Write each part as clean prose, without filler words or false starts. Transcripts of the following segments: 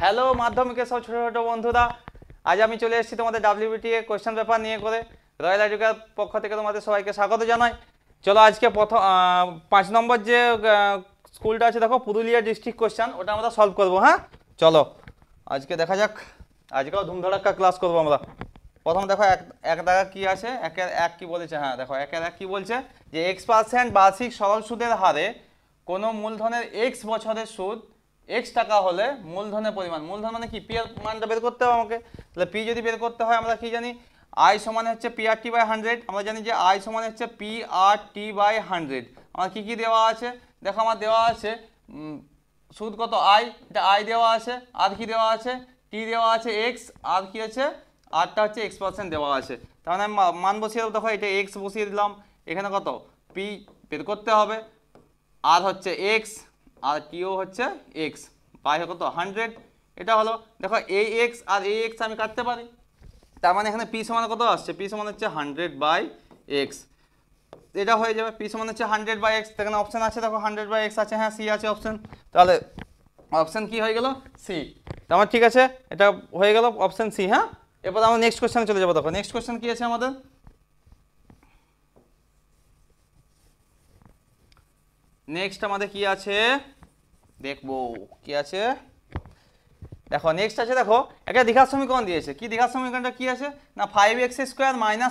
Hello মাধ্যমিকের সব ছোটো ছোটো বন্ধুরা, আজ আমি চলে এসেছি তোমাদের WBTA কোয়েশ্চেন পেপার নিয়ে করে। রয়্যাল এডুকের পক্ষ থেকে তোমাদের সবাইকে স্বাগত জানাই। চলো আজকে প্রথম 5 নম্বর যে স্কুলটা আছে দেখো, পুরুলিয়া ডিস্ট্রিক্ট কোয়েশ্চেন, ওটা আমরা সলভ করবো। হ্যাঁ চলো আজকে দেখা যাক। আজকেও ধুমধাড়াক্কা ক্লাস করবো আমরা। প্রথম দেখো এক দাগা কি আছে, একের এক কি বলেছে। হ্যাঁ দেখো একের এক কি বলছে যে X% বার্ষিক সরল সুদের হারে কোনো মূলধনের X বছরের সুদ X টাকা হলে মূলধনের পরিমাণ, মূলধন মানে কি, পি এর মানটা বের করতে হবে আমাকে। তাহলে পি যদি বের করতে হয় আমরা কি জানি, আই সমান হচ্ছে PRT/100। আমরা জানি যে আই সমান হচ্ছে PRT/100। আমার কি কি দেওয়া আছে দেখো, আমার দেওয়া আছে সুদ কত আই, এটা আই দেওয়া আছে, আর কি দেওয়া আছে টি দেওয়া আছে X, আর কি আছে আরটা হচ্ছে X% দেওয়া আছে। তার মানে আমি মান বসিয়ে দেবো। দেখো এটা X বসিয়ে দিলাম, এখানে কত পি বের করতে হবে, আর হচ্ছে X আর টিও হচ্ছে X, পাই কত 100। এটা হলো দেখো এই X আর এই X আমি কাটতে পারি, তার মানে এখানে পি সমান কত আসছে, পি সমান হচ্ছে 100/x। এটা হয়ে যাবে, পি সমান হচ্ছে 100/x। এখানে অপশন আছে দেখো 100/x আছে, হ্যাঁ সি আছে অপশন, তাহলে অপশন কি হয়ে গেল সি। আমার ঠিক আছে, এটা হয়ে গেল অপশন সি। হ্যাঁ এরপর আমরা নেক্সট কোয়েশ্চেনে চলে যাবো। দেখো নেক্সট কোয়েশ্চেন কি আছে আমাদের, নেক্সট আমাদের কি আছে দেখবো, কি আছে দেখো নেক্সট আছে। দেখো একটা দ্বিঘাত সমীকরণ দিয়েছে। কি দ্বিঘাত সমীকরণটা কি আছে না, 5x²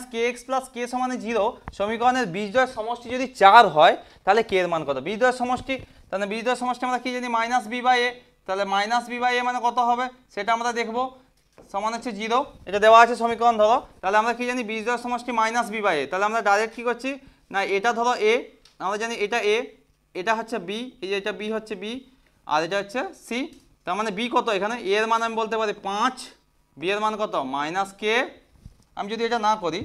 - kx + k = 0 সমীকরণের বীজদ্বয়ের সমষ্টি যদি 4 হয় তাহলে k এর মান কত। বীজদ্বয়ের সমষ্টি, তাহলে বীজদ্বয়ের সমষ্টি আমরা কি জানি -b/a, তাহলে -b/a মানে কত হবে সেটা আমরা দেখবো। সমান হচ্ছে 0, এটা দেওয়া আছে সমীকরণ ধরো। তাহলে আমরা কি জানি বীজদ্বয়ের সমষ্টি -b/a, তাহলে আমরা ডাইরেক্ট কি করছি না, এটা ধরো a, আমরা জানি এটা a, এটা হচ্ছে b, এই যে এটা b হচ্ছে b, আর এটা হচ্ছে c। তার মানে বি কত, এখানে এ এর মান আমি বলতে পারি 5, বি এর মান কত -k। আমি যদি এটা না করি,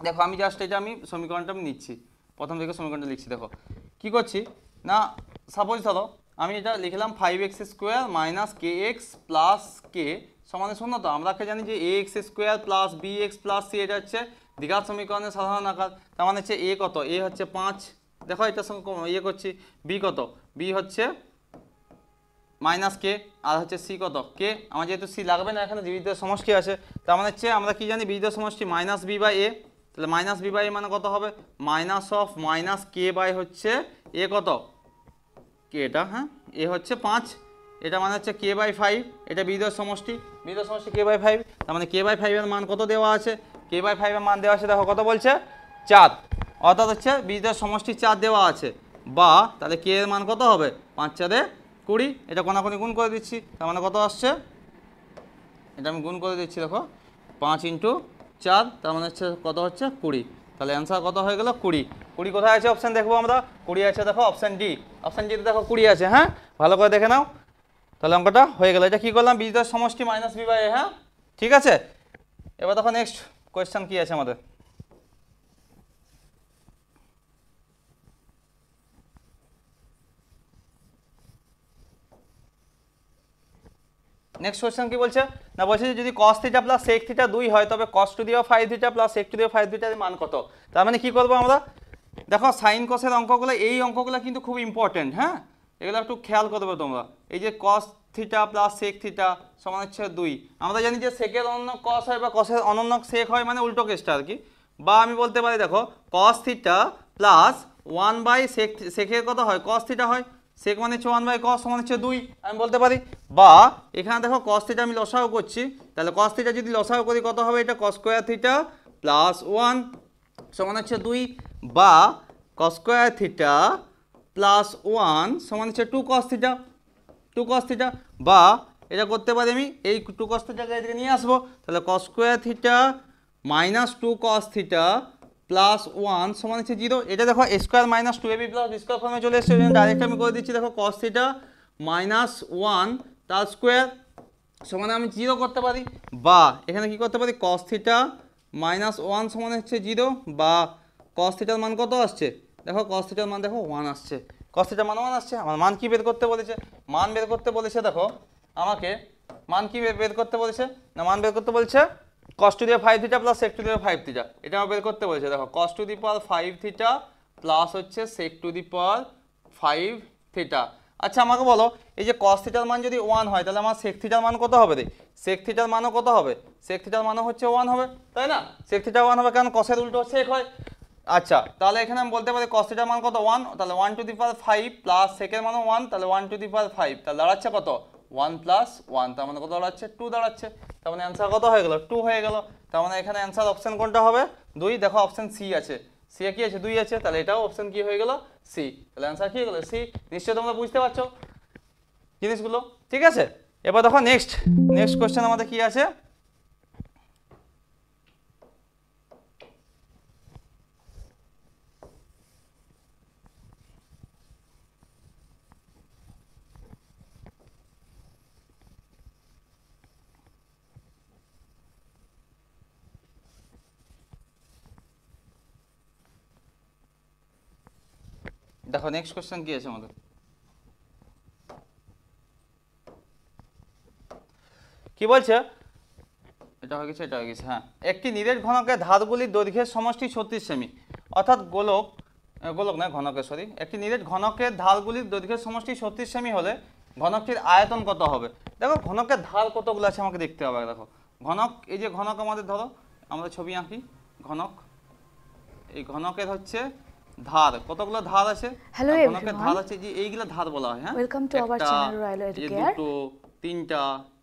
দেখো আমি জাস্ট এটা আমি সমীকরণটা আমি নিচ্ছি, প্রথম থেকে সমীকরণটা লিখছি। দেখো কি করছি না, সাপোজ ধরো আমি এটা লিখলাম 5x² - kx + k সমান 0। তো আমরা জানি যে ax² + bx + c এটা হচ্ছে দ্বিঘাত সমীকরণের সাধারণ আকার। তার মানে হচ্ছে এ কত, এ হচ্ছে 5, দেখো এটার সঙ্গে ইয়ে করছি, বি কত, বি হচ্ছে -k, আর হচ্ছে সি কত k। আমার যেহেতু সি লাগবে না, এখানে বীজদ্বয়ের সমষ্টি আছে, তার মানে হচ্ছে আমরা কি জানি বীজদ্বয়ের সমষ্টি -b/a, তাহলে -b/a মানে কত হবে -k হচ্ছে a কত k, এটা হ্যাঁ এ হচ্ছে 5, এটা মানে হচ্ছে k/5, এটা বীজদ্বয়ের সমষ্টি, বীজদ্বয়ের সমষ্টি k/5। তার মানে k/5 এর মান কত দেওয়া আছে, k/5 এর মান দেওয়া আছে দেখো কত বলছে 4, অর্থাৎ হচ্ছে বীজদ্বয়ের সমষ্টি 4 দেওয়া আছে, বা তাহলে k এর মান কত হবে 5 × 4 = 20। এটা কোনাকুনি গুণ করে দিচ্ছি, তার মানে কত আসছে, এটা আমি গুণ করে দিচ্ছি দেখো 5 × 4, তার মানে হচ্ছে কত হচ্ছে 20। তাহলে অ্যান্সার কত হয়ে গেল 20। 20 কোথায় আছে অপশান দেখবো আমরা, 20 আছে দেখো অপশান ডি, অপশান ডিতে দেখো 20 আছে। হ্যাঁ ভালো করে দেখে নাও, তাহলে অঙ্কটা হয়ে গেল। এটা কি করলাম, বীজদ্বয়ের সমষ্টি -b/a। হ্যাঁ ঠিক আছে, এবার দেখো নেক্সট কোয়েশ্চেন কি আছে আমাদের। নেক্সট কোয়েশ্চেন কি বলছে না, বলছে যে যদি cos θ + sec θ 2 হয় তবে cos to the power 5θ + sec to the power 5θ এর মান কত। তার মানে কি করবো আমরা, দেখো সাইন কসের অঙ্কগুলো, এই অঙ্কগুলো কিন্তু খুব ইম্পর্টেন্ট। হ্যাঁ এগুলো একটু খেয়াল করবে তোমরা। এই যে cos θ + sec θ সমান হচ্ছে 2, আমরা জানি যে সেকের অনন্য cos হয় বা cosের অনন্য sec হয়, মানে উল্টো কেসটা আর কি। বা আমি বলতে পারি দেখো cos θ + 1/sec, সেকের কত হয় cos θ হয়, sec মানে হচ্ছে 1/cos সমান হচ্ছে 2, আমি বলতে পারি। বা এখানে দেখো cos θ আমি লসাগু করছি, তাহলে cos θ যদি লসাগু করি কত হবে, এটা cos² θ + 1 সমান হচ্ছে 2, বা cos² θ + 1 সমান হচ্ছে 2cos θ, 2cos θ। বা এটা করতে পারি আমি এই 2cos θ এদিকে নিয়ে আসবো, তাহলে cos² θ - 2cos θ + 1 সমান হচ্ছে 0। এটা দেখো a² - 2ab + b² ফর্মে চলে এসেছে, ডাইরেক্ট আমি করে দিচ্ছি। দেখো cos θ - 1 তার স্কোয়ার সমান আমি 0 করতে পারি, বা এখানে কি করতে পারি cos θ - 1 সমান হচ্ছে 0, বা cos θ এর মান কত আসছে, দেখো cos θ এর মান দেখো 1 আসছে, cos θ মান 1 আসছে। আমার মান কি বের করতে বলেছে, মান বের করতে বলেছে দেখো আমাকে, মান কি বের করতে বলেছে না, মান বের করতে বলছে cos to the power 5θ + sec to the power 5θ, এটা আমার বের করতে বলেছে। দেখো cos to the power 5θ plus হচ্ছে sec টু দি পাওয়ার 5θ, আচ্ছা আমাকে বলো এই যে cos থিটার মান যদি 1 হয় তাহলে আমার sec থিটার মান কত হবে রে? sec থিটার মানও কত হবে? sec থিটার মানও হচ্ছে 1 হবে, তাই না? sec থিটা 1 হবে কারণ cos এর উল্টো sec হয়। আচ্ছা তাহলে এখানে আমি বলতে পারি cos থিটার মান কত 1, তাহলে 1 two the power 5 plus sec এর মানও 1, তাহলে 1 টু দি পাওয়ার 5, তাহলে দাঁড়াচ্ছে কত 1 প্লাস 1, তার মানে কত দাঁড়াচ্ছে 2 দাঁড়াচ্ছে। তার মানে অ্যান্সার কত হয়ে গেল 2 হয়ে গেল। তার মানে এখানে অ্যান্সার অপশন কোনটা হবে 2, দেখো অপশন সি আছে, সি এ কি আছে 2 আছে, তাহলে এটাও অপশন কি হয়ে গেল সি, তাহলে অ্যান্সার কি হয়ে গেল সি। নিশ্চয়ই তোমরা বুঝতে পারছো জিনিসগুলো, ঠিক আছে। এবার দেখো নেক্সট কোশ্চেন আমাদের কি আছে, দেখো নেক্সট কোশ্চেন কি আছে আমাদের, কি বলছে, এটা হয়ে গেছে হ্যাঁ। একটি নিরেট ঘনকের ধারগুলির দৈর্ঘ্যের সমষ্টি 36 সেমি, অর্থাৎ গোলক নয় ঘনকের সরি, একটি নিরেট ঘনকের ধারগুলির দৈর্ঘ্যের সমষ্টি 36 সেমি হলে ঘনকটির আয়তন কত হবে। দেখো ঘনকের ধার কতগুলো আছে আমাকে দেখতে হবে। দেখো ঘনক, এই যে ঘনক আমাদের ধরো আমরা ছবি আঁকি, ঘনক, এই ঘনকের হচ্ছে ধার, কতগুলো ধার আছে, ঘনকের ধার আছে যে এইগুলো ধার বলা হয়, হ্যাঁ দুটো তিনটা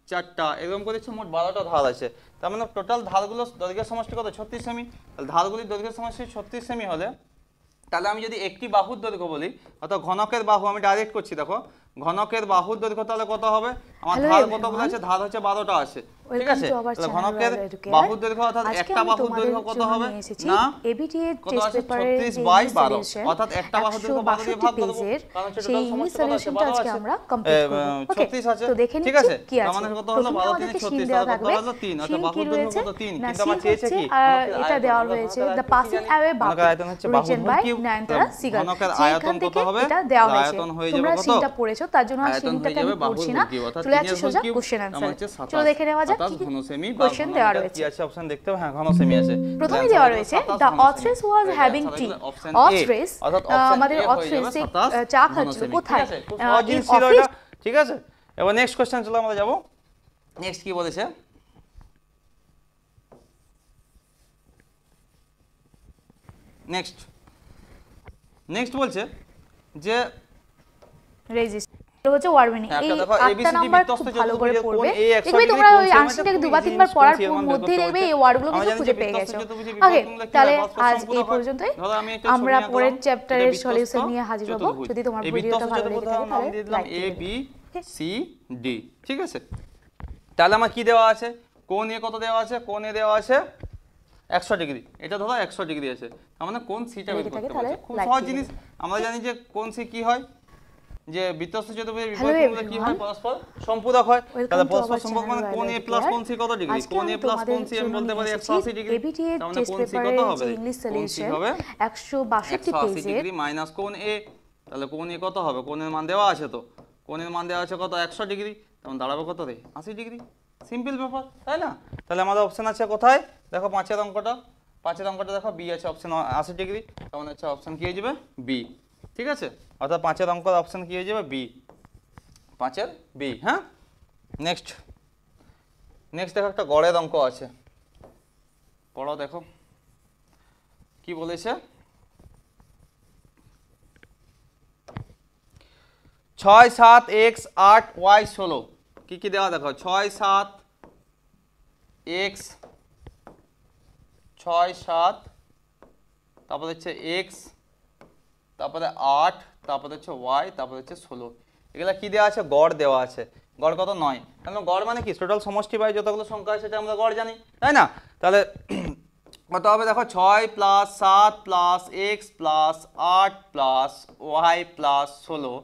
চারটা এরকম করে মোট 12টা ধার আছে। তার মানে টোটাল ধারগুলো দৈর্ঘ্যের সমষ্টি কত 36 সেমি, তাহলে ধারগুলির দৈর্ঘ্যের সমষ্টি 36 সেমি হলে, তাহলে আমি যদি একটি বাহুর দৈর্ঘ্য বলি, অর্থাৎ ঘনকের বাহু আমি ডাইরেক্ট করছি, দেখো ঘনকের বাহুর দৈর্ঘ্য তাহলে কত হবে, আমার ধার কতগুলো আছে, ধার হচ্ছে 12টা আছে, ঠিক আছে। তাহলে ঘনকের বাহুর দৈর্ঘ্য অর্থাৎ একটা বাহুর দৈর্ঘ্য কত হবে না কত আছে 36 বাই 12, অর্থাৎ একটা বাহুর দৈর্ঘ্য 12 দিয়ে ভাগ করব, কারণ হচ্ছে টোটাল সমষ্টি কত আছে 12 আছে, আমরা কমপ্লিট করব, 36 আছে, ঠিক আছে। তার মানে কত হলো 12 3 36, তাহলে কত হলো 3, অর্থাৎ বাহুর দৈর্ঘ্য কত 3, কিন্তু আমার চেয়েছে কি এটা দেওয়া রয়েছে দ্য পাসিং অ্যাওয়ে বাহু আয়তন হচ্ছে বাহুর কিউব, ঘনকের আয়তন কত হবে, আয়তন হয়ে যাবে কত, তোমরা পড়েছো তার জন্য আর সিনটাকে আমি পড়ছি না, চলে যাচ্ছি সোজা কোশ্চেন আনসার। চলো দেখে নেওয়া যাক কি কোশ্চেন দেওয়া রয়েছে, কি আছে অপশন দেখতে হবে, হ্যাঁ ঘন সেমি আছে। প্রথমে দেওয়া রয়েছে the authoress was having tea, অথরেস আমাদের অথরেস চা খাচ্ছিল কোথায়, ঠিক আছে। এবার নেক্সট কোশ্চেন চলো আমরা যাব, নেক্সট কি বলেছে, নেক্সট বলছে যে রেজিস্টার হচ্ছে ওয়ারমিনি, এই 8টা নাম্বার খুব ভালো করে পড়বে, দেখবে তোমরা ওই আনসারটাকে দুবার তিনবার পড়ার মধ্যেই দেখবে এই ওয়ার্ডগুলো কিন্তু খুঁজে পেয়ে গেছো। ওকে তাহলে আজ এই পর্যন্তই, আমরা পরের চ্যাপ্টারের সলিউশন নিয়ে হাজির হব। যদি তোমার ভিডিওটা ভালো লেগে থাকে তাহলে দিলাম এ বি সি ডি, ঠিক আছে। তাহলে আমার কি দেওয়া আছে, কোণ এ কত দেওয়া আছে, কোণ এ দেওয়া আছে 100 ডিগ্রি, এটা ধরো 100 ডিগ্রি আছে, তার মানে কোণ সিটা বের করতে হবে, খুব সহজ জিনিস। আমরা জানি যে কোণ সি কি হয়, যে বৃত্তস্থ চতুর্ভুজের বিপরীতগুলো কি হয়, পরস্পর সম্পূরক হয়, তাহলে পরস্পর সম্পর্ক মানে কোণ এ প্লাস কোণ সি কত ডিগ্রি, কোণ এ প্লাস কোণ সি আমি বলতে পারি 180 ডিগ্রি, তার মানে কোণ সি কত হবে, কোণ সি হবে 162 ডিগ্রি মাইনাস কোণ এ, তাহলে কোণ এ কত হবে, কোণের মান দেওয়া আছে, তো কোণের মান দেওয়া আছে কত 100 ডিগ্রি, তখন দাঁড়াবে কত রে 80 ডিগ্রি, সিম্পল ব্যাপার, তাই না। তাহলে আমাদের অপশন আছে কোথায়, দেখো পাঁচের অঙ্কটা দেখো বি আছে, অপশন 80 ডিগ্রি, তখন হচ্ছে অপশন কি হয়ে যাবে বি, ঠিক আছে। অর্থাৎ পাঁচের অঙ্কের অপশন কি হয়ে যাবে বি, পাঁচের বি, হ্যাঁ। নেক্সট দেখো একটা গড়ের অঙ্ক আছে, পড়ো দেখো কি বলেছে, 6 7 x 8 y 16, কি দেওয়া দেখো 6 7 x 6 7, তারপরে হচ্ছে x, তারপরে 8, তারপরে হচ্ছে y, তারপরে হচ্ছে 16, এগুলা কি দেওয়া আছে, গড় দেওয়া আছে, গড় কত 9, তাহলে গড় মানে কি টোটাল সমষ্টি বাই যতগুলো সংখ্যা আছে সেটা আমরা গড় জানি, তাই না। তাহলে কত হবে দেখো 6 plus 7 plus x plus 8 plus y plus 16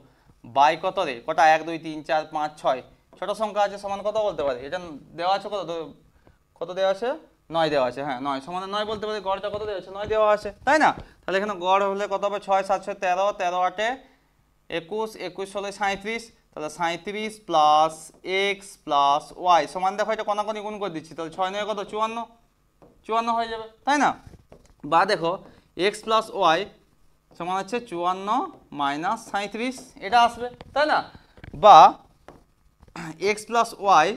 by কত রে, কটা 1 2 3 4 5 6, ছোট সংখ্যা আছে সমান কত বলতে পারি, এটা দেওয়া আছে কত দেওয়া আছে 9 দেওয়া আছে, হ্যাঁ 9 সমান 9 বলতে পারি, গড়টা কত দেওয়া আছে 9 দেওয়া আছে, তাই না। তাহলে এখানে গড় হলে কত হবে 6 7 6 13, 13 8 21, 21 16 37, তাহলে 37 প্লাস x প্লাস y সমান দেখো এটা কোনাকুনি গুণ করে দিচ্ছি, তাহলে 6 9 কত 54 হয়ে যাবে, তাই না। বা দেখো x প্লাস ওয়াই সমান হচ্ছে 54 মাইনাস 37, এটা আসবে তাই না? বা x প্লাস ওয়াই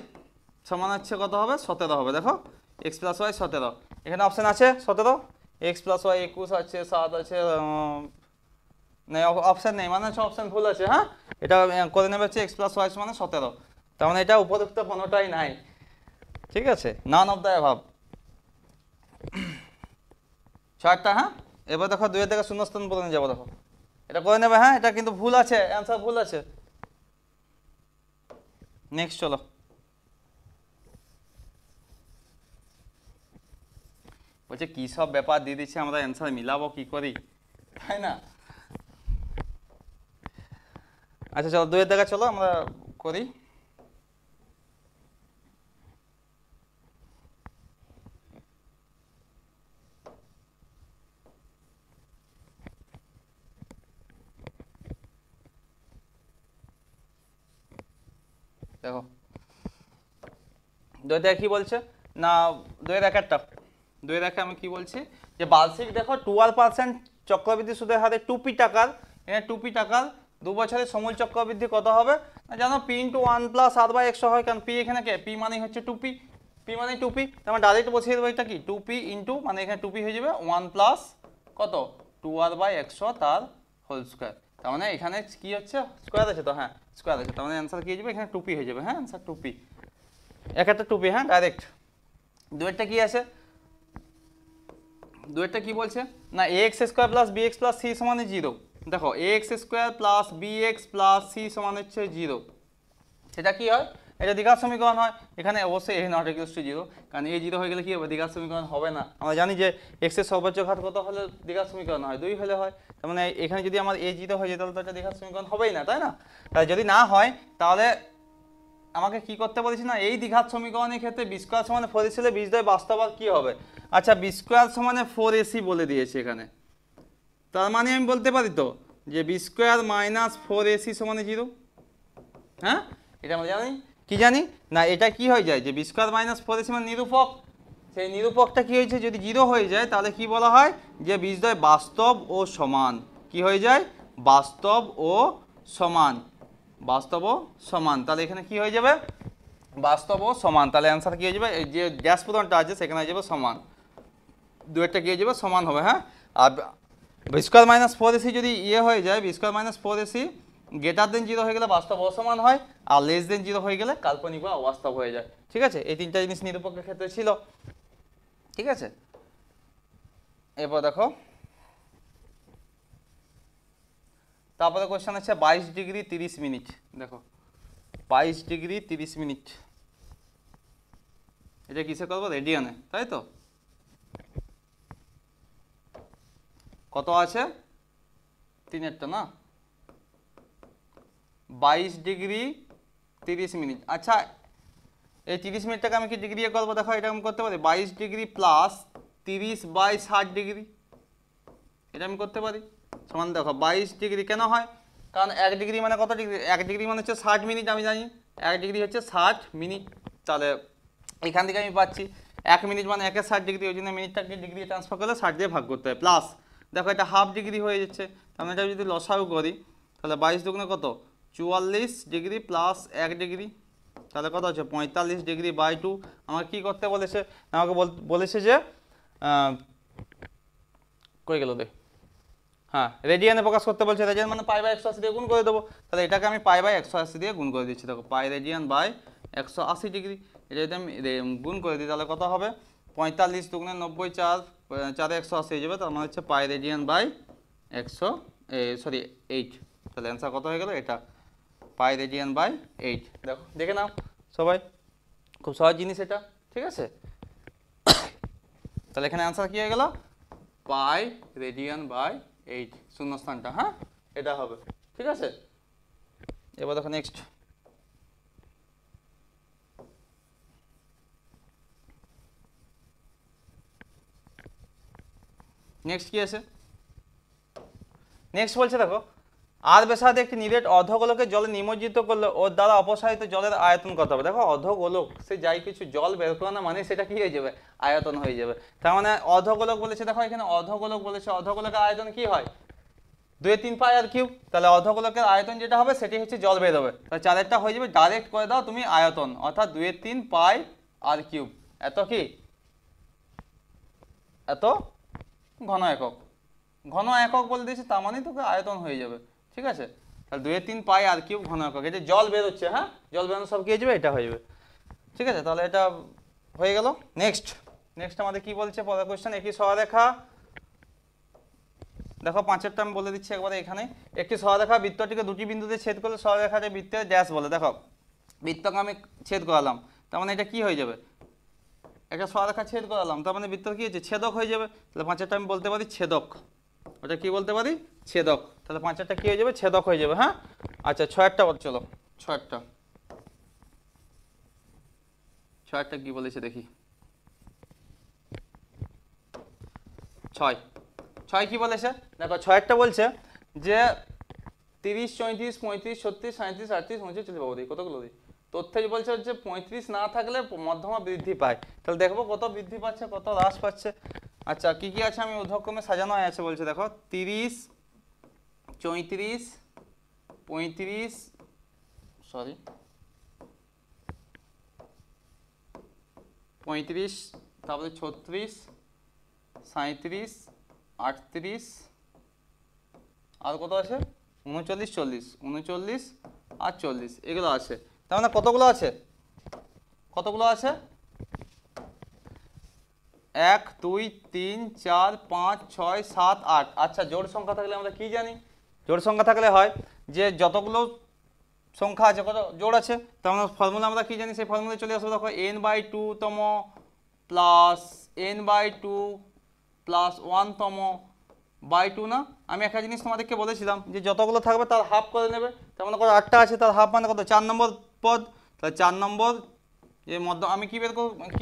সমান হচ্ছে কত হবে 17 হবে। দেখো x প্লাস ওয়াই 17, এখানে অপশান আছে 17, x প্লাস ওয়াই 21 আছে, 7 আছে, নেই অপশান নেই, মানে হচ্ছে অপশান ভুল আছে। হ্যাঁ, এটা করে নেবে হচ্ছে x প্লাস ওয়াই মানে 17, তার মানে এটা উপযুক্ত কোনোটাই নাই, ঠিক আছে, নান অফ দ্য অ্যাভাব। 6টা। হ্যাঁ, এবার দেখো 2 থেকে শূন্যস্থান পূরণে যাবো, দেখো এটা করে নেবে। হ্যাঁ, এটা কিন্তু ভুল আছে, অ্যান্সার ভুল আছে। নেক্সট চলো, বলছে কি সব ব্যাপার দিয়ে দিচ্ছে, আমরা অ্যান্সার মিলাবো কি করি, তাই না? আচ্ছা চলো 2 থেকে চলো আমরা করি। দেখো 2 থেকে কি বলছে না, 2 থেকে একটা 2 থেকে আমি কি বলছি যে বার্ষিক দেখো 12% চক্রবৃদ্ধি সুদের হারে 2p টাকার, এখানে 2p টাকার 2 বছরের সমূল চক্রবৃদ্ধি কত হবে না জানো, p × 1 + r/100 হয়, কারণ p এখানে কে, p মানে হচ্ছে 2p, p মানে 2p, তার মানে ডাইরেক্ট বসিয়ে দেবো এটা কি 2p ইন্টু, মানে এখানে 2p হয়ে যাবে 1 প্লাস কত 2r/100 তার হোল স্কয়ার, তার মানে এখানে কি হচ্ছে স্কয়ার আছে তো, হ্যাঁ স্কয়ার আছে, তার মানে অ্যান্সার কি হয়ে যাবে এখানে 2p হয়ে যাবে। হ্যাঁ, অ্যান্সার 2p, একটা 2p। হ্যাঁ, ডাইরেক্ট। 2 কি আছে, 2 কি বলছে না ax² + bx + c সমান 0। দেখো ax² + bx + c সমান হচ্ছে 0, সেটা কি হয়, এটা দ্বিঘাত সমীকরণ হয়। এখানে অবশ্যই a ≠ 0, কারণ a 0 হয়ে গেলে কি হবে, দ্বিঘাত সমীকরণ হবে না। আমরা জানি যে x এর সর্বোচ্চ ঘাত কত হলে দ্বিঘাত সমীকরণ হয়, 2 হলে হয়, তার মানে এখানে যদি আমার a 0 হয়ে যায় তাহলে তো এটা দ্বিঘাত সমীকরণ হবেই না, তাই না? তাই যদি না হয় তাহলে আমাকে কি করতে বলেছি না, এই দ্বিঘাত সমীকরণের ক্ষেত্রে b² = 4ac হলে বীজদ্বয় বাস্তব আর কি হবে, আচ্ছা b² = 4ac বলে দিয়েছে এখানে, তার মানে আমি বলতে পারি তো যে b² - 4ac = 0। হ্যাঁ, এটা আমরা জানি, কি জানি না, এটা কি হয়ে যায় যে b² - 4ac মানে নিরূপক, সেই নিরূপকটা কি হয়েছে যদি 0 হয়ে যায় তাহলে কি বলা হয় যে বীজদ্বয় বাস্তব ও সমান, কি হয়ে যায় বাস্তব ও সমান, বাস্তব ও সমান, তাহলে এখানে কি হয়ে যাবে বাস্তব ও সমান, তাহলে অ্যান্সার কি হয়ে যাবে, এই যে ড্যাশ প্রদানটা আছে সেখানে হয়ে যাবে সমান, 2 কি হয়ে যাবে সমান হবে। হ্যাঁ, আর b² - 4ac যদি ইয়ে হয়ে যায়, b² - 4ac > 0 হয়ে গেলে বাস্তব অসমান হয়, আর <0 হয়ে গেলে কাল্পনিক বা অবাস্তব হয়ে যায়, ঠিক আছে? এই 3টা জিনিস নিরূপকের ক্ষেত্রে ছিল, ঠিক আছে? এরপর দেখো তারপরে কোশ্চেন আছে 22 ডিগ্রি 30 মিনিট। দেখো 22 ডিগ্রি 30 মিনিট, এটা কিসে করবো, রেডিয়ানে, তাই তো? কত আছে 3-এরটা না, 22 ডিগ্রি 30 মিনিট। আচ্ছা এই 30 মিনিটটাকে আমি কি ডিগ্রি করবো, দেখো এটা আমি করতে পারি 22 ডিগ্রি প্লাস 30/60 ডিগ্রি, এটা আমি করতে পারি সমান, দেখো 22 ডিগ্রি কেন হয়, কারণ 1 ডিগ্রি মানে কত ডিগ্রি, 1 ডিগ্রি মানে হচ্ছে 60 মিনিট, আমি জানি 1 ডিগ্রি হচ্ছে 60 মিনিট, তাহলে এখান থেকে আমি পাচ্ছি 1 মিনিট মানে 1 এর 60 ডিগ্রি, ওই জন্য মিনিটটাকে ডিগ্রি ট্রান্সফার করলে 60 দিয়ে ভাগ করতে হয়, প্লাস দেখো এটা হাফ ডিগ্রি হয়ে যাচ্ছে, তাহলে এটা যদি লসাগু করি তাহলে 22 দুগুণে কত 44 ডিগ্রি প্লাস 1 ডিগ্রি, তাহলে কত হচ্ছে 45 ডিগ্রি বাই 2। আমাকে কী করতে বলেছে, আমাকে বলেছে যে কই গেল দে, হ্যাঁ রেডিয়ানে প্রকাশ করতে বলছে, রেডিয়ান মানে π/180 দিয়ে গুণ করে দেবো, তাহলে এটাকে আমি π/180 দিয়ে গুণ করে দিচ্ছি, দেখো পাই রেডিয়ান বাই 180 ডিগ্রি, এটা যদি আমি গুণ করে দিই তাহলে কত হবে 45 দুগুণে 90, 4 180 হয়ে যাবে, তার মানে হচ্ছে পাই রেডিয়ান বাই 8, তাহলে অ্যান্সার কত হয়ে গেল এটা পাই রেডিয়ান বাই 8। দেখো দেখে নাও সবাই, খুব সহজ জিনিস এটা, ঠিক আছে? তাহলে এখানে অ্যান্সার কি হয়ে গেল পাই রেডিয়ান বাই 8, শূন্যস্থানটা, হ্যাঁ এটা হবে, ঠিক আছে? এবার দেখো নেক্সট, নেক্সট কি আছে, নেক্সট বলছে দেখো আর ব্যাসার্ধে একটি নিরেট অর্ধগোলকে জলে নিমজ্জিত করলে ওর দ্বারা অপসারিত জলের আয়তন কত হবে। দেখো অর্ধগোলক সে যাই কিছু জল বের করে না মানে সেটা কি হয়ে যাবে আয়তন হয়ে যাবে, তার মানে অর্ধগোলক বলেছে, দেখো এখানে অর্ধগোলক বলেছে, অর্ধগোলকের আয়তন কি হয় 2 3 পাই আর কিউব, তাহলে অর্ধগোলকের আয়তন যেটা হবে সেটি হচ্ছে জল বেরোবে, তাহলে 4-এরটা হয়ে যাবে, ডাইরেক্ট করে দাও তুমি আয়তন, অর্থাৎ 2 3 পাই আর কিউব, এত কি এত ঘন একক, ঘন একক বলে দিয়েছি তার মানে তোকে আয়তন হয়ে যাবে, ঠিক আছে। তাহলে 2 3 পাই আর কিউব ঘন একক, এই যে জল বেরোচ্ছে, হ্যাঁ জল বেরোনো সব কি হয়ে যাবে, এটা হয়ে যাবে, ঠিক আছে। তাহলে এটা হয়ে গেল। নেক্সট আমাদের কি বলছে পরের কোশ্চেন, একই সরলরেখা, দেখো 5এরটা আমি বলে দিচ্ছি একবারে এখানে, একটি সরলরেখা বৃত্তটিকে দুটি বিন্দুতে ছেদ করলে সরলরেখাটি বৃত্তের ড্যাশ বলে। দেখো বৃত্তকে আমি ছেদ করালাম, তার মানে এটা কি হয়ে যাবে, একটা সরলরেখা ছেদ করালাম, তার মানে বৃত্ত কি হচ্ছে, ছেদক হয়ে যাবে। তাহলে 5এরটা আমি বলতে পারি ছেদক, ওটা কি বলতে পারি, ছেদক। তাহলে 5এরটা কি হয়ে যাবে, ছেদক হয়ে যাবে, হ্যাঁ। আচ্ছা 6এরটা বল, চলো 6এরটা কি বলেছে দেখি, 6 কি বলেছে, দেখো 6এরটা বলছে যে 30 34 35 36 37 38 39 40 বাবু দিই কতগুলো দিই, তথ্যে বলছে হচ্ছে 35 না থাকলে মধ্যমা বৃদ্ধি পায়, তাহলে দেখবো কত বৃদ্ধি পাচ্ছে কত হ্রাস পাচ্ছে। আচ্ছা কি কি আছে, আমি ঊর্ধ্বক্রমে সাজানো আছে বলছে, দেখো 30 34 35 35 তারপরে 36 37 38 আর কত আছে 39 40 39 আর 40 এগুলো আছে, তার মানে কতগুলো আছে 1 2 3 4 5 6 7 8। আচ্ছা জোড় সংখ্যা থাকলে আমরা কি জানি, জোড় সংখ্যা থাকলে হয় যে যতগুলো সংখ্যা আছে কত জোড় আছে, তার মানে ফর্মুলা আমরা কি জানি, সেই ফর্মুলায় চলে আসবো। দেখো n/2 তম প্লাস n/2 প্লাস 1 তম বাই 2 না, আমি একটা জিনিস তোমাদেরকে বলেছিলাম যে যতগুলো থাকবে তার হাফ করে নেবে, তার মানে কত 8টা আছে, তার হাফ মানে কত 4 নম্বর পদ, তাহলে 4 নম্বর এর মধ্য আমি কি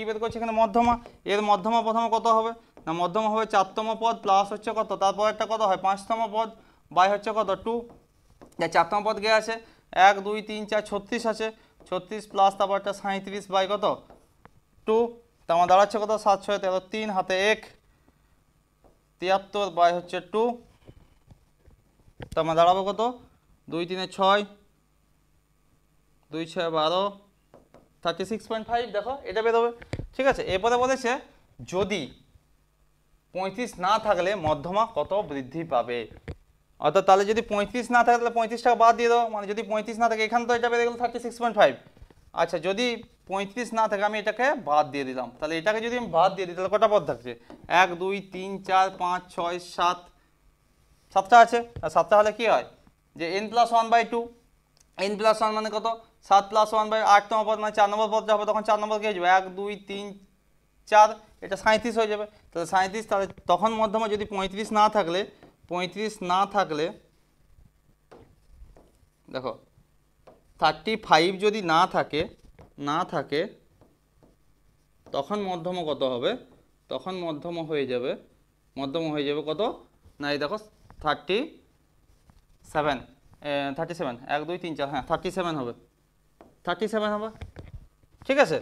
বের করছি এখানে মধ্যমা, এর মধ্যমা প্রথমে কত হবে না, মধ্যমা হবে 4তম পদ প্লাস হচ্ছে কত, তারপর একটা কত হয় 5তম পদ বাই হচ্ছে কত 2, 4তম পদ গিয়ে আছে 1 2 3 4 36 আছে, 36 প্লাস তারপর একটা 37 বাই কত 2, তার মানে দাঁড়াচ্ছে কত 7 6 13 3 হাতে 1 73 বাই হচ্ছে 2, তার মানে দাঁড়াবো কত 2 3 6 2 6 12 36.5, দেখো এটা বেরোবে, ঠিক আছে। এরপরে বলেছে যদি 35 না থাকলে মধ্যমা কত বৃদ্ধি পাবে, অর্থাৎ তাহলে যদি 35 না থাকে তাহলে 35টাকে বাদ দিয়ে দাও, মানে যদি 35 না থাকে এখানে তো এটা বেড়ে গেল 36.5। আচ্ছা যদি 35 না থাকে আমি এটাকে বাদ দিয়ে দিলাম, তাহলে এটাকে যদি আমি বাদ দিয়ে দিই তাহলে কটা পদ থাকছে 1 2 3 4 5 6 7, 7টা আছে, আর 7টা হলে কি হয় যে n+1/2, n+1 মানে কত 7 + 1/8তম পদ, মানে 4 নম্বর পদ হবে, তখন 4 নম্বর কি হয়ে যাবে 1 2 3 4, এটা 37 হয়ে যাবে, তাহলে 37, তাহলে তখন মধ্যমা যদি 35 না থাকলে দেখো 35 যদি না থাকে তখন মধ্যমা কত হবে, তখন মধ্যমা হয়ে যাবে কত না, এই দেখো 37 1 2 3 4, হ্যাঁ 37 হবে, ঠিক আছে।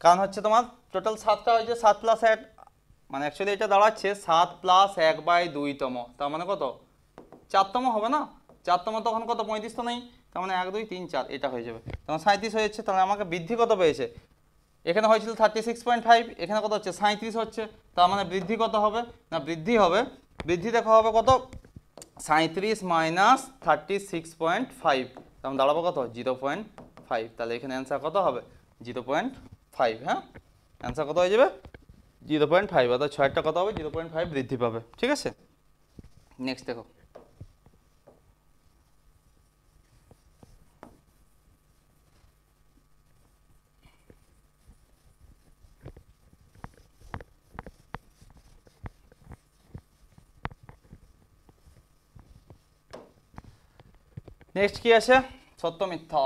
কারণ হচ্ছে তোমার টোটাল 7টা হয়েছে, 7 + 1 মানে অ্যাকচুয়ালি এটা দাঁড়াচ্ছে 7 + 1/2তম, তার মানে কত 4তম হবে না, 4তম তখন কত 35 তো নেই, তার মানে 1 2 3 4 এটা হয়ে যাবে, তখন 37 হয়েছে, তাহলে আমাকে বৃদ্ধি কত পেয়েছে, এখানে হয়েছিল 36.5, এখানে কত হচ্ছে 37 হচ্ছে, তার মানে বৃদ্ধি কত হবে না, বৃদ্ধি দেখা হবে কত 37 - 36.5, তার মানে দাঁড়াবো কত 0.5, তাহলে এখানে অ্যান্সার কত হবে 0.5, হ্যাঁ অ্যান্সার কত হয়ে যাবে 0.5, অর্থাৎ 6টা কত হবে 0.5 বৃদ্ধি পাবে, ঠিক আছে। নেক্সট দেখো নেক্সট কি আছে, সত্য মিথ্যা,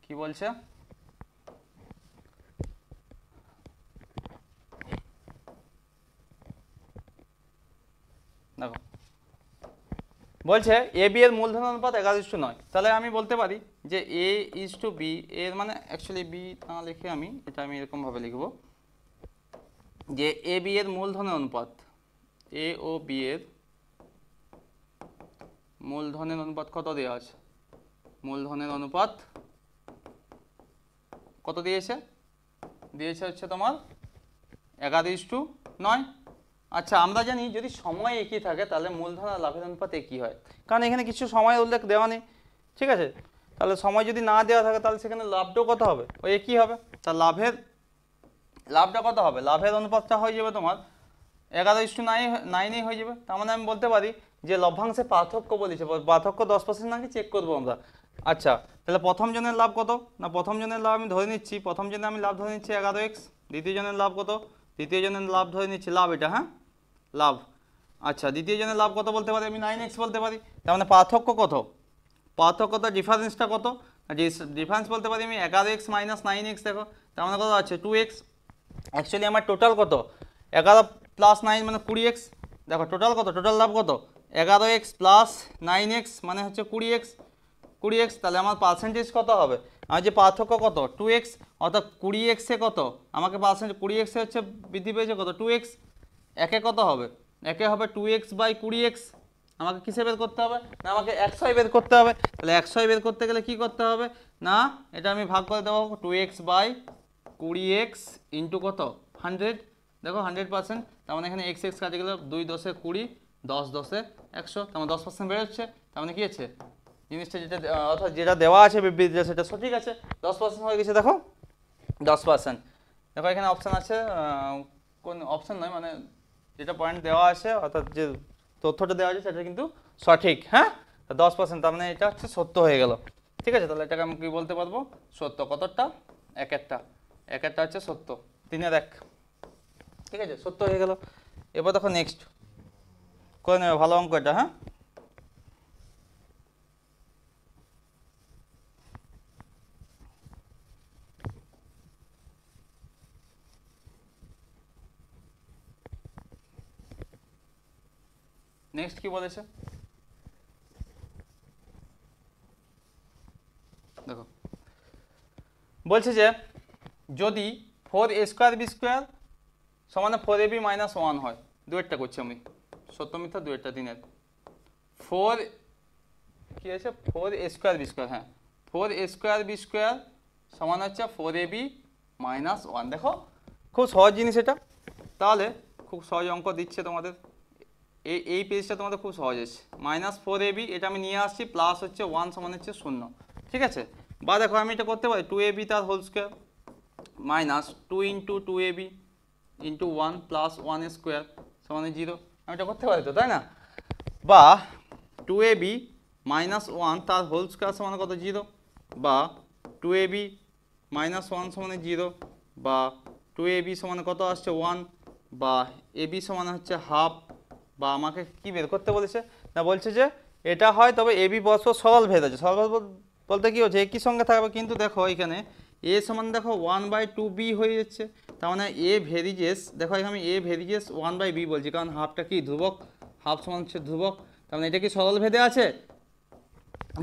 কি বলছে দেখো, বলছে এ বি এর মূলধন অনুপাত 11:9, তাহলে আমি বলতে পারি যে এ ইজ টু বি, এর মানে অ্যাকচুয়ালি বি না লিখে আমি এটা আমি এরকমভাবে লিখব যে এ বি এর মূলধনের অনুপাত, এ ও বি এর মূলধনের অনুপাত কত দেওয়া আছে, মূলধনের অনুপাত কত দিয়েছে হচ্ছে তোমার 11:9। আচ্ছা আমরা জানি যদি সময় একই থাকে তাহলে মূলধন আর লাভের অনুপাত একই হয়, কারণ এখানে কিছু সময় উল্লেখ দেওয়া নেই, ঠিক আছে। তাহলে সময় যদি না দেওয়া থাকে তাহলে সেখানে লাভটাও কত হবে, ওই একই হবে। তা লাভটা কত হবে, লাভের অনুপাতটা হয়ে যাবে তোমার 11:9 হয়ে যাবে। তার মানে আমি বলতে পারি যে লভ্যাংশের পার্থক্য বলেছে, পার্থক্য 10% নাকি চেক করবো আমরা। আচ্ছা তাহলে প্রথম জনের লাভ কত না, প্রথম জনের লাভ আমি ধরে নিচ্ছি, প্রথম জনে আমি লাভ ধরে নিচ্ছি 11x, দ্বিতীয় জনের লাভ কত, দ্বিতীয় জনের লাভ ধরে নিচ্ছি লাভ, এটা হ্যাঁ লাভ। আচ্ছা দ্বিতীয় জনের লাভ কত বলতে পারি আমি 9x বলতে পারি। তার মানে পার্থক্য কত, পার্থক্যটা ডিফারেন্সটা কত, ডিফারেন্স বলতে পারি আমি 11x মাইনাস 9x, দেখো তার মানে কত আছে 2x। অ্যাকচুয়ালি আমার টোটাল কত 11 প্লাস 9 মানে 20x, দেখো টোটাল কত, টোটাল লাভ কত 11x প্লাস 9x মানে হচ্ছে 20x। তাহলে আমার পার্সেন্টেজ কত হবে, আমার যে পার্থক্য কত 2x, অর্থাৎ 20x এ কত আমাকে পার্সেন্টেজ 20x এ হচ্ছে বৃদ্ধি পেয়েছে কত 2x, একে কত হবে, একে হবে 2x বাই 20x। আমাকে কিসে বের করতে হবে না, আমাকে 100 বের করতে হবে। তাহলে 100 বের করতে গেলে কি করতে হবে না, এটা আমি ভাগ করে দেবো 2x বাই 20x ইন্টু কত 100, দেখো 100%, তার মানে এখানে x কাটে গেলে 2 10 20, 10 10 100, তার মানে 10% বেরোচ্ছে। তার মানে কি আছে জিনিসটা যেটা অর্থাৎ যেটা দেওয়া আছে বিবৃতিতে সেটা সঠিক আছে, 10% হয়ে গেছে। দেখো 10%, দেখো এখানে অপশান আছে, কোন অপশান নয় মানে যেটা পয়েন্ট দেওয়া আছে অর্থাৎ যে তথ্যটা দেওয়া আছে সেটা কিন্তু সঠিক, হ্যাঁ 10%, তার মানে এটা হচ্ছে সত্য হয়ে গেল, ঠিক আছে। তাহলে এটাকে আমি কি বলতে পারবো সত্য, কতটা এক একটা হচ্ছে সত্য, 3/1, ঠিক আছে সত্য হয়ে গেল। এবার দেখো নেক্সট করে নেবে ভালো অঙ্ক এটা, হ্যাঁ নেক্সট কি বলেছে দেখো, বলছে যে যদি 4a² সমান 4ab মাইনাস 1 হয়, দুয়েরটা করছি আমি, সত্য মিথ্যা দুয়েরটা, 3-এর 4 কি আছে 4a²b², হ্যাঁ 4a²b² সমান হচ্ছে 4ab মাইনাস 1। দেখো খুব সহজ জিনিস এটা, তাহলে খুব সহজ অঙ্ক দিচ্ছে তোমাদের, এই পেজটা তোমাদের খুব সহজ আছে, -4ab এটা আমি নিয়ে আসছি, প্লাস হচ্ছে 1 সমান হচ্ছে 0, ঠিক আছে। বা দেখো আমি এটা করতে পারি 2ab তার whole square minus 2 into 2ab into 1 plus 1² সমান 0, আমি এটা করতে পারি তো, তাই না। বা 2ab মাইনাস 1 তার হোল স্কোয়ার সমান কত 0, বা 2ab মাইনাস 1 সমান 0, বা 2ab সমান কত আসছে 1, বা ab সমান হচ্ছে হাফ, বা আমাকে কি বের করতে বলেছে না, বলছে যে এটা হয় তবে এবি পরস্পর সরল ভেদ আছে, সরল বলতে কি হচ্ছে একই সঙ্গে থাকবে, কিন্তু দেখো এখানে এ সমান দেখো 1/2b হয়ে যাচ্ছে, তার মানে এ ভেরিজেস, দেখো এখানে এ ভেরিজেস 1/b বলছি, কারণ হাফটা কি ধ্রুবক, হাফ সমান হচ্ছে ধ্রুবক, তার মানে এটা কি সরল ভেদে আছে,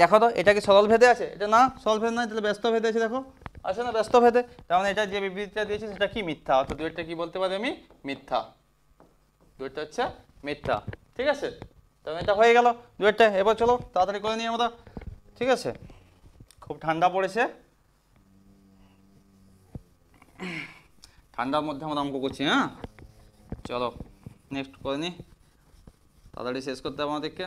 দেখো তো এটা কি সরল ভেদে আছে, এটা না সরল ভেদ নয়, তাহলে ব্যস্ত ভেদে আছে, দেখো আছে না ব্যস্ত ভেদে, তার মানে এটা যে বিবৃতিটা দিয়েছে সেটা কি মিথ্যা, অর্থাৎ দুইটা কি বলতে পারি আমি মিথ্যা, দুইটা হচ্ছে মিথ্যা, ঠিক আছে। তাহলে এটা হয়ে গেল দুইটা। এবার চলো তাড়াতাড়ি করে নিই আমরা, ঠিক আছে খুব ঠান্ডা পড়েছে, ঠান্ডার মধ্যে আমরা অঙ্ক করছি, হ্যাঁ চলো নেক্সট করে নিই, তাড়াতাড়ি শেষ করতে হবে আমাদেরকে।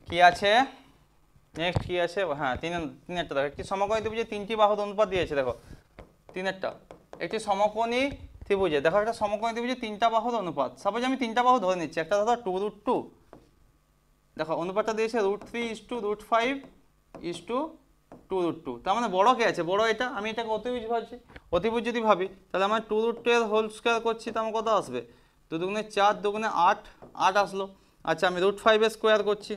কি আছে নেক্সট কি আছে, হ্যাঁ তিনেরটা দেখো, একটি সমকোণী ত্রিভুজে 3টি বাহুর অনুপাত দিয়েছে, দেখো তিনেরটা, একটি সমকোণী ত্রিভুজে, দেখো একটা সমকোণী ত্রিভুজে 3টা বাহুর অনুপাত, সাপোজ আমি 3টা বাহু ধরে নিচ্ছি, একটা ধরো 2√2, দেখো অনুপাতটা দিয়েছে √3:5:2√2, তার মানে বড় কে আছে, বড় এটা, আমি এটাকে অতিভুজ ভাবছি, অতিভুজ যদি ভাবি তাহলে আমার 2√2 এর হোল স্কোয়ার করছি, তার কত আসবে 2 দুগুণে 4 দুগুণে 8 আসলো। আচ্ছা আমি √5 এর স্কোয়ার করছি,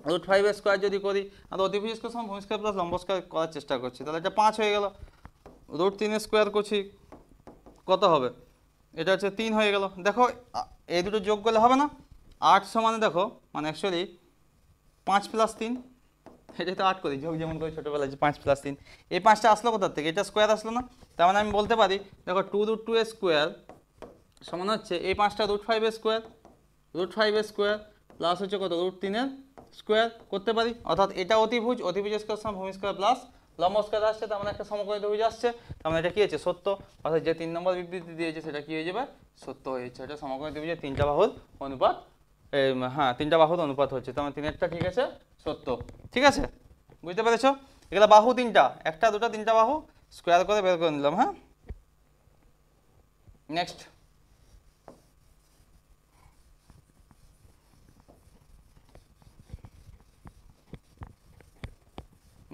√5 এর স্কোয়ার যদি করি, আর অতিভুজ স্কোয়ার সমান ভূমি স্কোয়ার প্লাস লম্ব স্কোয়ার করার চেষ্টা করছি, তাহলে এটা 5 হয়ে গেল, √3 এর স্কোয়ার করছি কত হবে এটা হচ্ছে 3 হয়ে গেল। দেখো এই দুটো যোগ করলে হবে না, 8 সমানে দেখো মানে অ্যাকচুয়ালি 5 + 3, এটা তো 8 করি যোগ যেমন করি ছোটোবেলায়, যে 5 + 3, এই 5টা আসলো কোথার থেকে, এটা স্কোয়ার আসলো না, তার মানে আমি বলতে পারি দেখো 2√2 স্কোয়ার সমান হচ্ছে এই 5টা √5 স্কোয়ার, √5 স্কোয়ার প্লাস হচ্ছে কত √3 স্কোয়ার করতে পারি, অর্থাৎ এটা অতিভুজ, অতিভুজ স্কোয়ার সমান ভূমি স্কোয়ার প্লাস লম্ব স্কোয়ার আসছে, তার মানে একটা সমকোণী ত্রিভুজ আসছে, তার মানে এটা কি হচ্ছে সত্য, অর্থাৎ যে 3 নম্বর বিবৃতি দিয়েছে সেটা কি হয়ে যাবে সত্য হয়ে যাচ্ছে, এটা সমকোণী ত্রিভুজের 3টা বাহুর অনুপাত, হ্যাঁ 3টা বাহুর অনুপাত হচ্ছে, তার মানে 3এরটা ঠিক আছে সত্য। ঠিক আছে, বুঝতে পেরেছো? এগুলো বাহু 3টা, 1টা 2টা 3টা বাহু স্কোয়ার করে বের করে নিলাম। হ্যাঁ, নেক্সট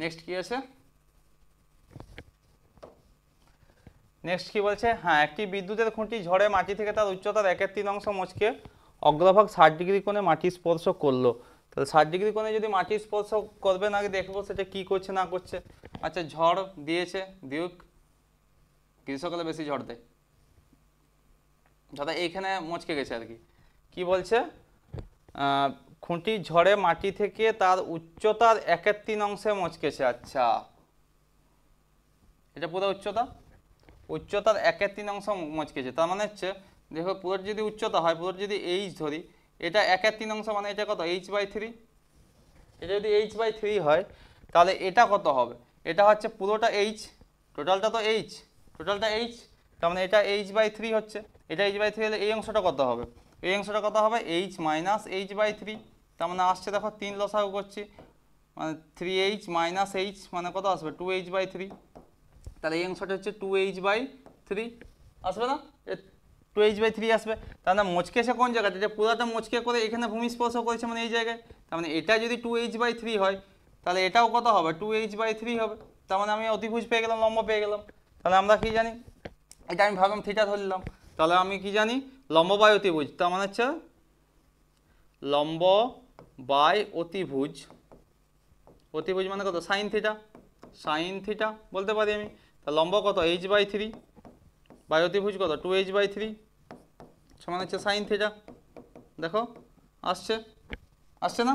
নেক্সট কি আছে, নেক্সট কি বলছে, হ্যাঁ একটি বিদ্যুতের খুঁটি ঝড়ে মাটি থেকে তার উচ্চতার 1/3 মচকে অগ্রভাগ 60 ডিগ্রি কোণে মাটি স্পর্শ করলো, তাহলে 60 ডিগ্রি কোণে যদি মাটি স্পর্শ করবে না, আগে দেখবো সেটা কি করছে না করছে। আচ্ছা ঝড় দিয়েছে, দিউক, গ্রীষ্মকালে বেশি ঝড় দেয়, দাদা এইখানে মচকে গেছে আর কি, কি বলছে খুঁটি ঝড়ে মাটি থেকে তার উচ্চতার 1/3 মচকেছে। আচ্ছা এটা পুরো উচ্চতা, উচ্চতার 1/3 মচকেছে, তার মানে হচ্ছে দেখো পুরোর যদি উচ্চতা হয়, পুরোর যদি এইচ ধরি, এটা 1/3 মানে এটা কত h/3, এটা যদি h/3 হয় তাহলে এটা কত হবে, এটা হচ্ছে পুরোটা h, টোটালটা তো h, টোটালটা h, তার মানে এটা h/3 হচ্ছে, এটা h/3 হলে এই অংশটা কত হবে, এই অংশটা কত হবে h - h/3, তার মানে আসছে দেখো 3 লসাগু করছি মানে 3h - h মানে কত আসবে 2h/3, তাহলে এই অংশটা হচ্ছে 2h/3 আসবে না, 2h/3 আসবে, তাহলে মচকেছে কোন জায়গাটা, যে পুরোটা মচকে করে এখানে ভূমি স্পর্শ করেছে মানে এই জায়গায়, তার মানে এটা যদি 2h/3 হয় তাহলে এটাও কত হবে 2h/3 হবে, তার মানে আমি অতিভুজ পেয়ে গেলাম, লম্ব পেয়ে গেলাম। তাহলে আমরা কি জানি, এটা আমি ভাবলাম থিটা ধরলাম, তাহলে আমি কি জানি লম্ব বাই অতিভুজ, তার মানে হচ্ছে লম্ব বাই অতিভুজ, অতিভুজ মানে কত সাইন থিটা, সাইন থিটা বলতে পারি আমি, তা লম্ব কত h/3 বাই অতিভুজ কত 2h/3 সমান হচ্ছে সাইন থিটা, দেখো আসছে, আসছে না,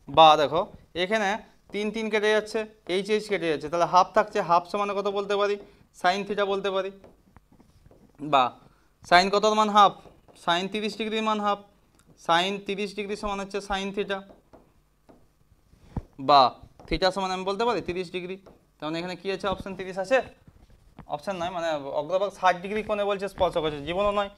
বা দেখো এখানে 3 3 কেটে যাচ্ছে, h কেটে যাচ্ছে, তাহলে হাফ থাকছে, হাফ সমানে কত বলতে পারি সাইন থিটা বলতে পারি, বা সাইন কত মান হাফ, সাইন 30 ডিগ্রির মান হাফ, সাইন 30 ডিগ্রি সমান হচ্ছে সাইন থিটা, বা থিটা সমান আমি বলতে পারি 30 ডিগ্রি, তার মানে এখানে কি আছে অপশন 30 আছে, অপশন নয় মানে অগ্রভাগ 60 ডিগ্রি কোণে বলছে স্পর্শ করছে, জীবনও নয়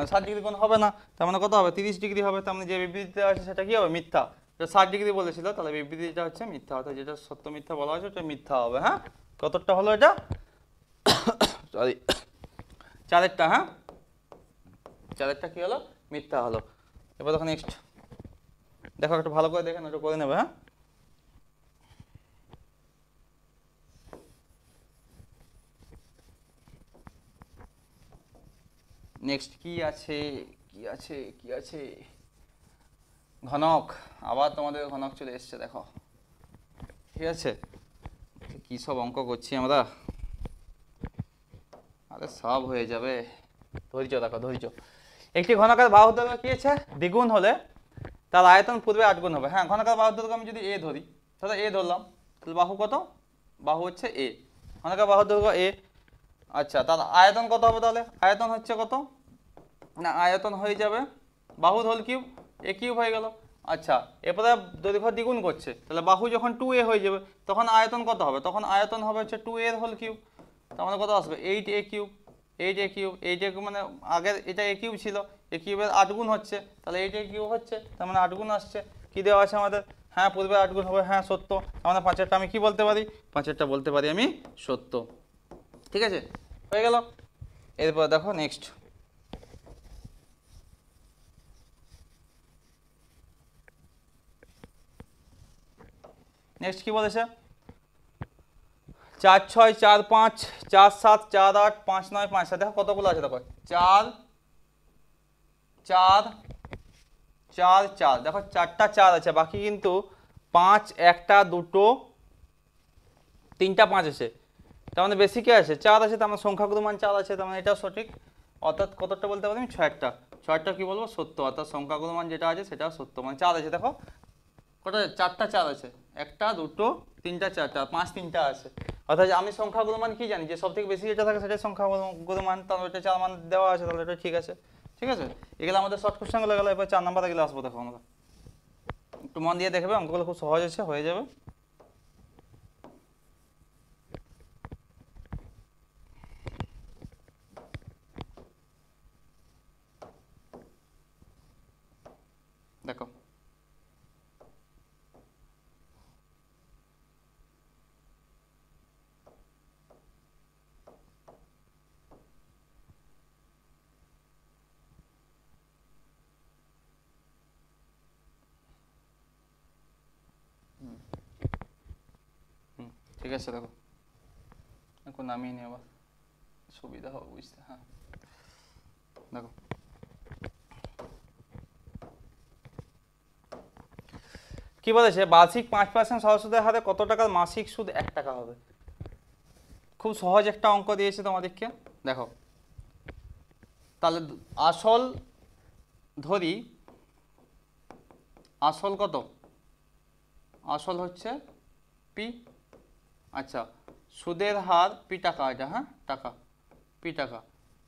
60 ডিগ্রি কোণ হবে না, তার মানে কত হবে 30 ডিগ্রি হবে, তার মানে যে বিবৃতিটা আছে সেটা কি হবে মিথ্যা, 60 ডিগ্রি বলেছিল, তাহলে বিবৃতিটা হচ্ছে মিথ্যা, অর্থাৎ যেটা সত্য মিথ্যা বলা হয়েছে ওটা মিথ্যা হবে। হ্যাঁ কতটা হলো এটা, সরি 4টা, হ্যাঁ 4টা কি হলো মিথ্যা হলো। এবার দেখো নেক্সট, দেখো একটু ভালো করে দেখেন, একটু করে নেবে। হ্যাঁ নেক্সট কি আছে, কি আছে, কি আছে, ঘনক, আবার তোমাদের ঘনক চলে এসছে দেখো, ঠিক আছে কি সব অঙ্ক করছি আমরা, আরে সব হয়ে যাবে, ধৈর্য দেখো ধৈর্য। একটি ঘনকের বাহু দৈর্ঘ্য কি আছে দ্বিগুণ হলে তার আয়তন পূর্বে 8 গুণ হবে। হ্যাঁ ঘনকের বাহু দৈর্ঘ্য আমি যদি a ধরি, তাহলে a ধরলাম, তাহলে বাহু কত, বাহু হচ্ছে a, ঘনকের বাহু দৈর্ঘ্য a, আচ্ছা তার আয়তন কত হবে, তাহলে আয়তন হচ্ছে কত না, আয়তন হয়ে যাবে বাহু হোল কিউব, a কিউব হয়ে গেল। আচ্ছা এরপরে দৈর্ঘ্য দ্বিগুণ করছে, তাহলে বাহু যখন 2a হয়ে যাবে তখন আয়তন কত হবে, তখন আয়তন হবে হচ্ছে 2a হোল কিউব, তার মানে কত আসবে 8a cube, 8a cube, 8a cube মানে আগের এটা a কিউব ছিল, a কিউবের 8 গুণ হচ্ছে, তাহলে 8a কিউব হচ্ছে, তার মানে 8 গুণ আসছে, কি দেওয়া আছে আমাদের, হ্যাঁ পূর্বে 8 গুণ হবে, হ্যাঁ সত্য, তার মানে 5এরটা আমি কি বলতে পারি, 5এরটা বলতে পারি আমি সত্য। ঠিক আছে হয়ে গেল। এরপর দেখো নেক্সট, নেক্সট কি বলেছে 4 6 4 5 4 7 4 8 5 9 5 7, দেখো কতগুলো আছে, দেখো 4 4 4 4, দেখো 4টা 4 আছে, বাকি কিন্তু 5 1টা 2টো 3টা 5 আছে, তার মানে বেশি কে আছে 4 আছে, তার মানে সংখ্যাগুলো মান 4 আছে, তার মানে এটাও সঠিক। অর্থাৎ কতটা বলতে পারি আমি 6টা, 6টা কি বলবো সত্য, অর্থাৎ সংখ্যাগুলো মান যেটা আছে সেটাও সত্য, মানে 4 আছে। দেখো কটা 4টা 4 আছে, 1টা 2টো 3টা 4টা 5 3টা আছে, অর্থাৎ আমি সংখ্যাগুলো মান কি জানি যে সবথেকে বেশি যেটা থাকে সেটা সংখ্যাগুলো মান, তাহলে এটা 4 মান দেওয়া আছে, তাহলে এটা ঠিক আছে। ঠিক আছে, এগুলো আমাদের শর্ট কোশ্চেনগুলো গেল। এবার 4 নাম্বার এগুলো আসবো। দেখো আমরা একটু মন দিয়ে দেখবে, অঙ্কগুলো খুব সহজ আছে, হয়ে যাবে। দেখো ঠিক আছে, দেখো এখন নামিয়ে নিয়ে আবার সুবিধা হবে বুঝতে। হ্যাঁ দেখো কি বলেছে, বার্ষিক 5% সহজ সুদের হারে কত টাকার মাসিক সুদ 1 টাকা হবে। খুব সহজ একটা অঙ্ক দিয়েছে তোমাদেরকে। দেখো তাহলে আসল ধরি, আসল কত, আসল হচ্ছে পি, আচ্ছা সুদের হার পি টাকা, এটা হ্যাঁ টাকা, পি টাকা,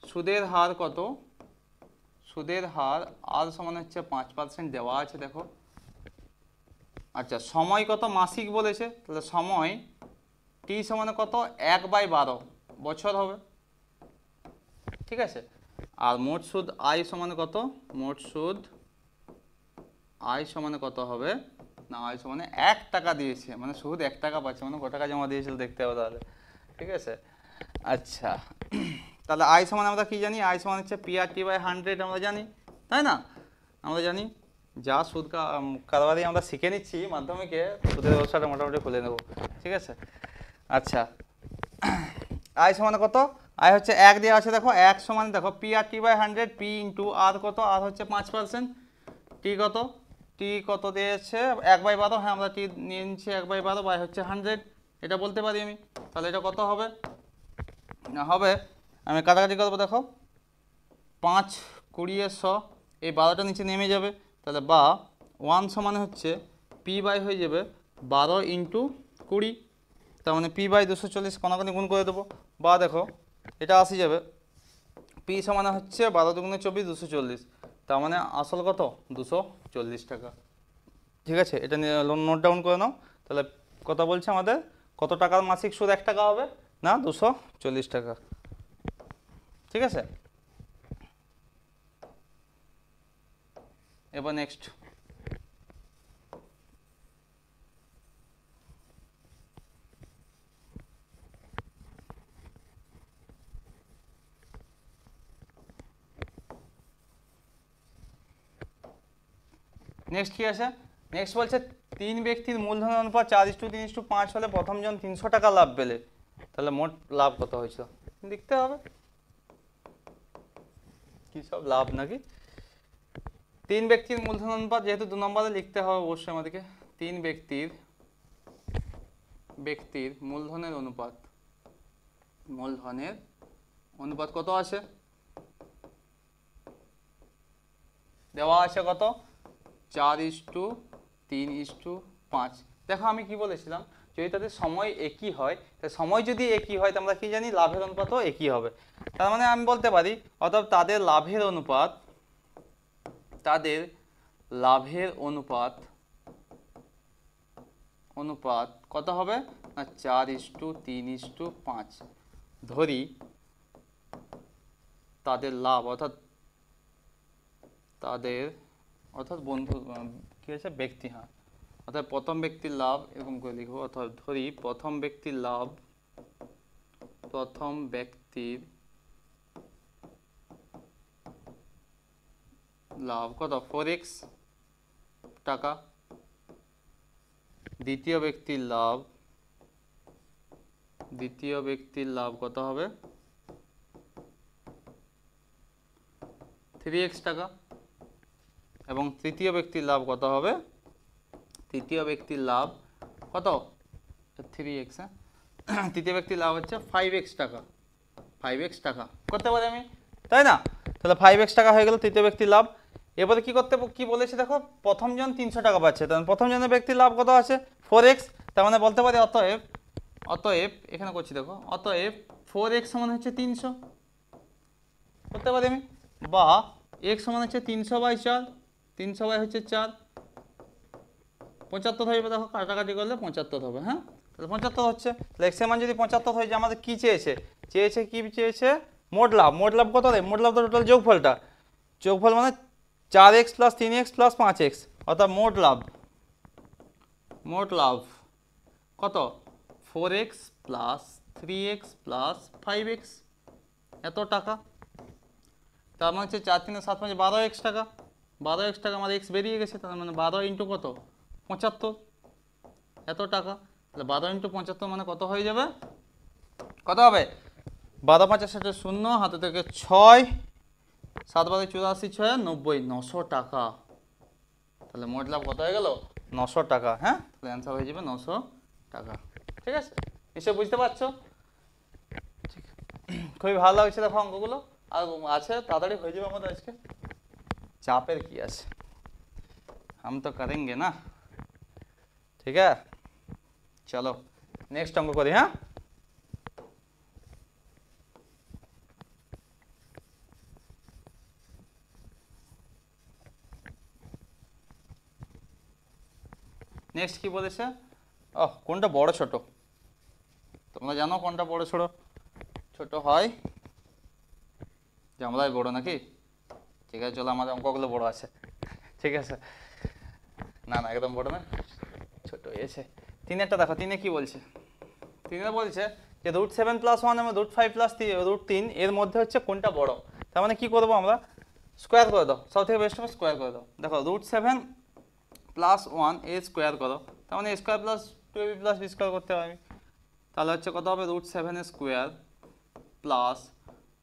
সুদের হার কত, সুদের হার আর সমান হচ্ছে 5% দেওয়া আছে। দেখো আচ্ছা সময় কত, মাসিক বলেছে, তাহলে সময় টি সমানে কত 1/12 বছর হবে। ঠিক আছে, আর মোট সুদ আই সমানে কত, মোট সুদ আই সমানে কত হবে না, আই সমানে 1 টাকা দিয়েছে, মানে সুদ 1 টাকা পাচ্ছে, মানে কত টাকা জমা দিয়েছিল দেখতে হবে তাহলে। ঠিক আছে, আচ্ছা তাহলে আই সমান আমরা কি জানি, আই সমান হচ্ছে PRT/100 আমরা জানি, তাই না? আমরা জানি যা সুদ কারবারি আমরা শিখে নিচ্ছি মাধ্যমিকে, সুদের ব্যবসাটা মোটামুটি খুলে নেব। ঠিক আছে, আচ্ছা আই সমান কত, আই হচ্ছে 1 দেওয়া আছে। দেখো 1 সমান দেখো PRT/100, পি ইন্টু আর কত, আর হচ্ছে 5%, টি কত, টি কত দিয়েছে 1/12, হ্যাঁ আমরা টি নিয়ে নিচ্ছি 1/12 বাই হচ্ছে 100, এটা বলতে পারি আমি। তাহলে এটা কত হবে, হবে আমি কাটাকাটি করবো। দেখো 5 20 100, এই 12টা নিচে নেমে যাবে, তাহলে বা 1 সমান হচ্ছে পি বাই হয়ে যাবে 12 ইন্টু 20, তার মানে P/240 কোনাকুনি গুণ করে দেবো, বা দেখো এটা আসি যাবে পি সমান হচ্ছে 12 দুগুণে 24 240, তার মানে আসল কত 240 টাকা। ঠিক আছে, এটা নোট ডাউন করে নাও। তাহলে কথা বলছে আমাদের কত টাকার মাসিক সুদ 1 টাকা হবে না 240 টাকা। ঠিক আছে, এবার নেক্সট নেক্সট কি আছে, নেক্সট বলছে 3 ব্যক্তির মূলধন অনুপাত 4:3:5 হলে প্রথম জন 300 টাকা লাভ পেলে, তাহলে মোট লাভ কত হয়েছে লিখতে হবে। কি সব লাভ নাকি, 3 ব্যক্তির মূলধন অনুপাত, যেহেতু 2 নম্বরে লিখতে হবে অবশ্যই আমাদেরকে, 3 ব্যক্তির মূলধনের অনুপাত, মূলধনের অনুপাত কত আছে, দেওয়া আছে কত 4:3:5। দেখো আমি কি বলেছিলাম, যদি তাদের সময় একই হয়, তাই সময় যদি একই হয়, আমরা কি জানি লাভের অনুপাতও একই হবে। তার মানে আমি বলতে পারি অর্থাৎ তাদের লাভের অনুপাত, তাদের লাভের অনুপাত কত হবে না 4:3:5। ধরি তাদের লাভ অর্থাৎ বন্ধু কি আছে ব্যক্তি, হ্যাঁ অর্থাৎ প্রথম ব্যক্তির লাভ এরকম করে লিখবো, অর্থাৎ ধরি প্রথম ব্যক্তির লাভ কত 4x টাকা, দ্বিতীয় ব্যক্তির লাভ কত হবে 3x টাকা, এবং তৃতীয় ব্যক্তির লাভ কত হবে, তৃতীয় ব্যক্তির লাভ কত 3x, তৃতীয় ব্যক্তির লাভ হচ্ছে 5x টাকা, 5x টাকা করতে পারি আমি, তাই না? তাহলে 5x টাকা হয়ে গেল তৃতীয় ব্যক্তির লাভ। এবারে কি বলেছে দেখো, প্রথম জন 300 টাকা পাচ্ছে, তাহলে প্রথম জনের ব্যক্তির লাভ কত আছে 4x। তার মানে বলতে পারি অতএব এখানে করছি দেখো, অতএব 4x সমান হচ্ছে 300 করতে পারি আমি, বা x সমান হচ্ছে 300/4, 300 হচ্ছে 4, 75 হয়ে যাবে। দেখো কাটাকাটি করলে 75 হবে, হ্যাঁ তাহলে 75 হচ্ছে। তাহলে x এর মান যদি 75 হয়ে যায়, আমাদের কি চেয়েছে মোট লাভ। মোট লাভ কত রে? মোট লাভ তো টোটাল যোগফল মানে 4x + 3x + 5x, অর্থাৎ মোট লাভ কত 4x + 3x + 5x, এত টাকা। তার মানে হচ্ছে 4 3 7 5 12x টাকা, 12x টাকা। আমার x বেরিয়ে গেছে, তার মানে 12 ইন্টু কত 75, এত টাকা। তাহলে 12 ইন্টু 75 মানে কত হয়ে যাবে, কত হবে 12 5 60 0, হাতে থেকে 6, 7 12 84 6 90, 900 টাকা। তাহলে মোট লাভ কত হয়ে গেল 900 টাকা, হ্যাঁ তাহলে অ্যান্সার হয়ে যাবে 900 টাকা। ঠিক আছে, নিশ্চয়ই বুঝতে পারছো? খুবই ভালো লাগছে দেখো অঙ্কগুলো, আর আছে তাড়াতাড়ি হয়ে যাবে আমাদের আজকে, চাপের কি আছে, हम तो करेंगे ना। ठीक है, चलो नेक्स्ट अंक करी। हाँ नेक्स्ट কি বলেছে, কোনটা বড় ছোট, তোমরা জানো কোনটা বড় ছোট হয়, যে আমরাই বড় নাকি? ঠিক আছে চলো, আমাদের অঙ্কগুলো বড় আছে, ঠিক আছে, না একদম বড় না, ছোট এসে। তিনেরটা দেখো, তিনে কি বলছে, তিনে বলছে যে √7 + 1 এবং √5 + √3 এর মধ্যে হচ্ছে কোনটা বড়। তার মানে কি করবো আমরা, স্কোয়ার করে দাও, সব থেকে বেস্ট হবে স্কোয়ার করে দাও। দেখো √7 + 1 এর স্কোয়ার করো, তার মানে a² + 2ab + b² করতে হবে আমি। তাহলে হচ্ছে কত হবে √7 স্কোয়ার প্লাস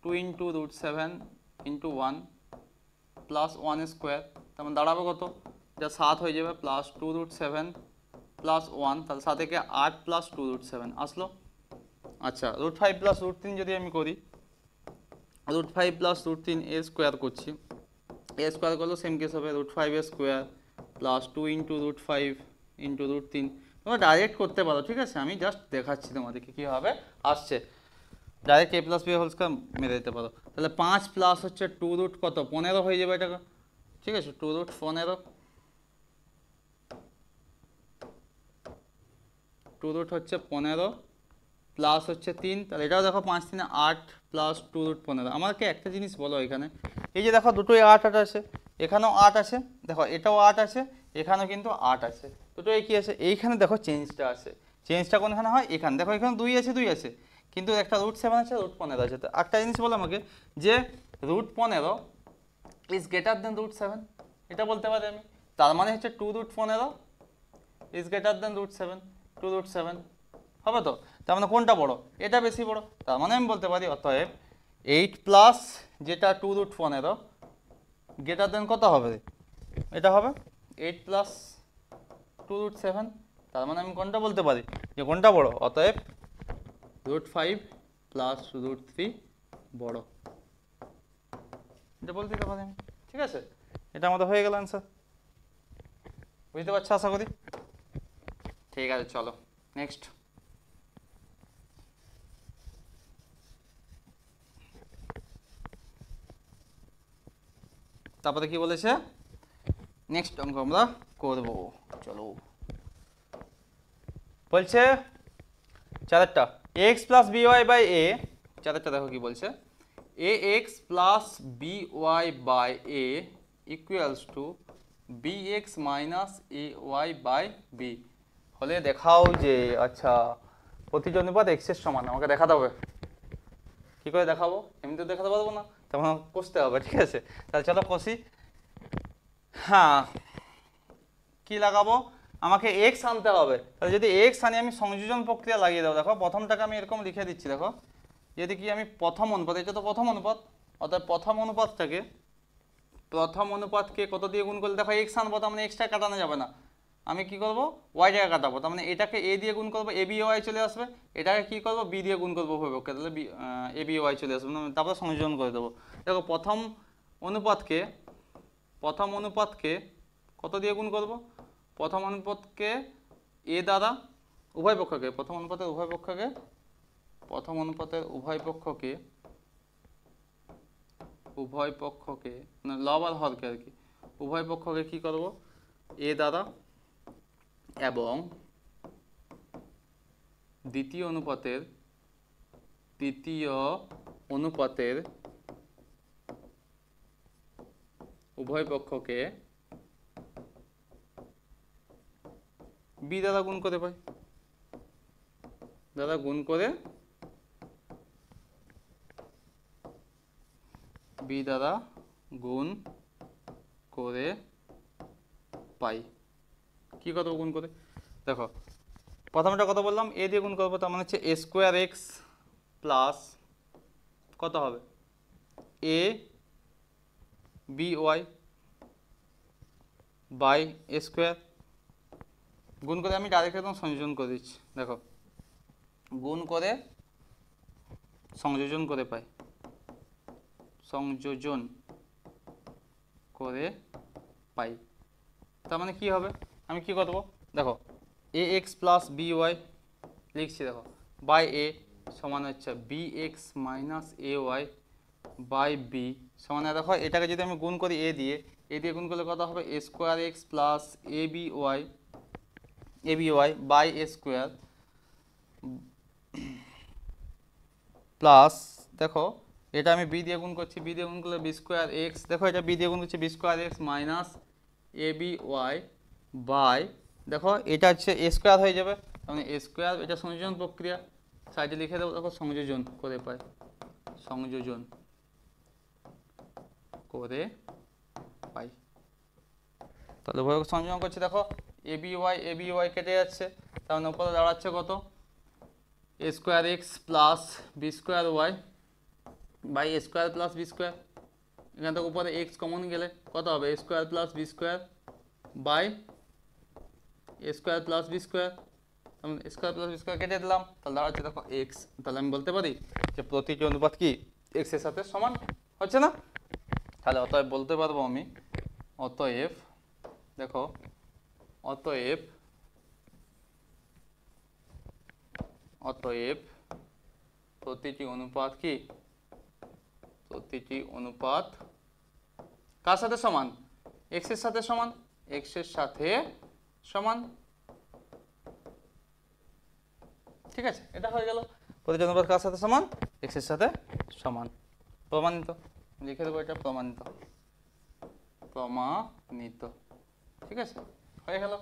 2 × √7 × 1 প্লাস 1 স্কোয়ার, তার মানে দাঁড়াবে কত, যা 7 হয়ে যাবে, প্লাস 2 √7 প্লাস 1, তাহলে 7 থেকে 8 প্লাস 2 √7 আসলো। আচ্ছা √5 + √3 যদি আমি করি, √5 + √3 এর স্কোয়ার করছি, এ স্কোয়ার করলেও সেম কেস হবে, √5 স্কোয়ার প্লাস 2 × √5 × √3। তোমরা ডাইরেক্ট করতে পারো, ঠিক আছে, আমি জাস্ট দেখাচ্ছি তোমাদেরকে কীভাবে আসছে, direct a + b whole square মেরে দিতে পারো। তাহলে 5 প্লাস হচ্ছে 2 √ কত 15 হয়ে যাবে এটা, ঠিক আছে, 2 √ 15, 2 √ হচ্ছে 15 প্লাস হচ্ছে 3, তাহলে এটাও দেখো 5 3 8 প্লাস 2 √ 15। আমাকে একটা জিনিস বলো, এখানে এই যে দেখো দুটোই 8 8 আছে, এখানেও 8 আছে, দেখো এটাও 8 আছে, এখানেও কিন্তু 8 আছে, দুটোই কি আছে, এইখানে দেখো চেঞ্জটা আছে, চেঞ্জটা কোনখানে হয় এখানে, দেখো এখানে 2 আছে, কিন্তু একটা √7 আছে, √15 আছে। তো একটা জিনিস বলো আমাকে, যে √15 ইজ গ্রেটার দেন √7, এটা বলতে পারি আমি, তার মানে হচ্ছে 2 √ 15 ইজ গ্রেটার দেন √7, 2 √ 7 হবে তো। তার মানে কোনটা বড়, এটা বেশি বড়, তার মানে আমি বলতে পারি অতএব 8 প্লাস যেটা 2 √ 15 গ্রেটার দেন কত হবে, এটা হবে 8 প্লাস 2 √ 7, তার মানে আমি কোনটা বলতে পারি যে কোনটা বড়, অতএব √5 প্লাস √3 বড়, এটা বলতে পারি আমি, ঠিক আছে। এটা আমাদের হয়ে গেল অ্যান্সার, বুঝতে পারছো আশা করি। ঠিক আছে চলো নেক্সট। তারপরে কি বলেছে, নেক্সট অঙ্ক আমরা করব, চলো বলছে চারেরটা x + by/a, চারেরটা দেখো কি বলছে, ax + by/a equals to bx - ay/b হলে দেখাও যে, আচ্ছা প্রতিটি অনুপাত x এর সমান, আমাকে দেখাতে হবে। কি করে দেখাবো, এমনিতে দেখাতে পারবো না, তখন কষতে হবে, ঠিক আছে। তাহলে চলো কষি। হ্যাঁ কি লাগাবো, আমাকে x আনতে হবে, তাহলে যদি x আনি আমি সংযোজন প্রক্রিয়া লাগিয়ে দেবো। দেখো প্রথমটাকে আমি এরকম লিখে দিচ্ছি, দেখো যদি কি আমি প্রথম অনুপাত, এটা তো প্রথম অনুপাত, অর্থাৎ প্রথম অনুপাতকে কত দিয়ে গুণ করলে, দেখো x আনবো, তার মানে এক্সট্রা কাটানো যাবে না, আমি কি করব ওয়াই জায়গা কাটাবো, তার মানে এটাকে এ দিয়ে গুণ করবো এ বি ওয়াই চলে আসবে, এটাকে কি করবো বি দিয়ে গুণ করবো উভয়পক্ষে, তাহলে এ বি ওয়াই চলে আসবে, তারপরে সংযোজন করে দেবো। দেখো প্রথম অনুপাতকে কত দিয়ে গুণ করব, প্রথম অনুপাতকে এ দ্বারা উভয় পক্ষকে, প্রথম অনুপাতের উভয় পক্ষকে মানে লব আর হরকে আর কি, উভয় পক্ষকে কি করব এ দ্বারা এবং দ্বিতীয় অনুপাতের উভয় পক্ষকে বি দ্বারা গুণ করে পাই, বি দ্বারা গুণ করে পাই। কি করবো গুণ করে, দেখো প্রথমটা কত বললাম এ দিয়ে গুণ করবো, তার মানে হচ্ছে এ স্কোয়ার এক্স প্লাস কত হবে a B Y by a square, গুণ করে আমি ডাইরেক্ট একদম সংযোজন করে দিচ্ছি, দেখো গুণ করে সংযোজন করে পাই, তার মানে কি হবে, আমি কি করবো দেখো A X plus B Y লিখছি, দেখো বাই এ সমান হচ্ছে B X minus A Y by B সমান, দেখো এটাকে যদি আমি গুণ করি এ দিয়ে গুণ করলে কত হবে a square x plus a B Y by a square plus, দেখো এটা আমি বি দিয়ে গুণ করছি, বি দিয়ে গুণ করলে বি স্কোয়ার এক্স, দেখো এটা বি দিয়ে গুণ করছি B square X minus A B Y by, দেখো এটা হচ্ছে এ স্কোয়ার হয়ে যাবে, মানে এ স্কোয়ার, এটা সংযোজন প্রক্রিয়া সাইডে লিখে দেবো, দেখো সংযোজন করে পাই, তাহলে উভয় সংযোজন করছি, দেখো এ বি ওয়াই কেটে যাচ্ছে, তার মানে উপরে দাঁড়াচ্ছে কত a square x plus b square y by a square plus b square, এখান থেকে উপরে এক্স কমন গেলে কত হবে a square plus b square by a square plus b square, square plus b square কেটে দিলাম, তাহলে দাঁড়াচ্ছে দেখো এক্স, তাহলে আমি বলতে পারি যে প্রতিটি অনুপাত কি এক্স এর সাথে সমান হচ্ছে না, তাহলে অতএব বলতে পারবো আমি অতএব প্রতিটি অনুপাত কার সাথে সমান এক্স এর সাথে সমান, ঠিক আছে, এটা হয়ে গেল প্রতিটি অনুপাত কার সাথে সমান এক্স এর সাথে সমান, প্রমাণিত, লিখে দেবো এটা প্রমাণিত, ঠিক আছে, হয়ে গেল।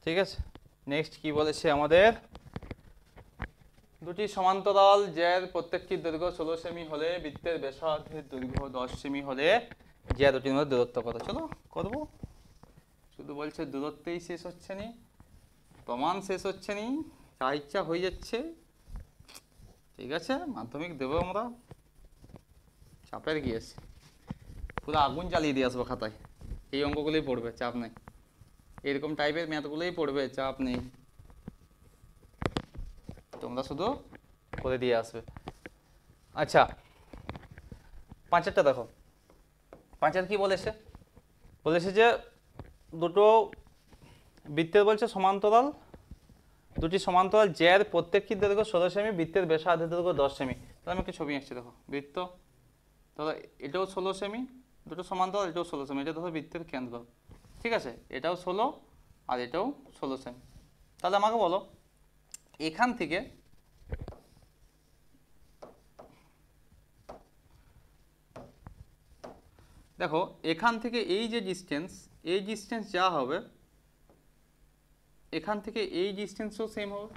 ঠিক আছে, নেক্সট কি বলেছে আমাদের, দুটি সমান্তরাল যার প্রত্যেকটির দৈর্ঘ্য 16 সেমি হলে বৃত্তের ব্যাসার্ধের দৈর্ঘ্য 10 সেমি হলে যে দুটির মধ্যে দূরত্ব কত, চলো করবো, শুধু বলছে দূরত্বেই শেষ হচ্ছে নি, প্রমাণ শেষ হচ্ছে নি, যা ইচ্ছা হয়ে যাচ্ছে, ঠিক আছে, মাধ্যমিক দেবো আমরা, চাপের গিয়েছে, পুরো আগুন জ্বালিয়ে দিয়ে আসবো খাতায়, এই অঙ্কগুলোই পড়বে, চাপ নেই, এরকম টাইপের ম্যাথগুলোই পড়বে, চাপ নেই, তোমরা শুধু করে দিয়ে আসবে। আচ্ছা, পাঁচেরটা দেখো, পাঁচের কি বলেছে, যে দুটো বৃত্তের বলছে সমান্তরাল, দুটি সমান্তরাল যার প্রত্যেকটি দৈর্ঘ্য 16 সেমি, বৃত্তের ব্যাসার্ধের দৈর্ঘ্য 10 সেমি, তাহলে আমি একটা ছবি আঁকছি, দেখো বৃত্ত, তাহলে এটাও 16 সেমি, দুটো সমান্তরাল, এটাও 16 সেমি, এটা ধরো বৃত্তের কেন্দ্র, ঠিক আছে, এটাও 16 আর এটাও 16 সেমি, তাহলে আমাকে বলো এখান থেকে দেখো এখান থেকে এই যে ডিস্টেন্স যা হবে এখান থেকে এই ডিস্টেন্সও সেম হবে,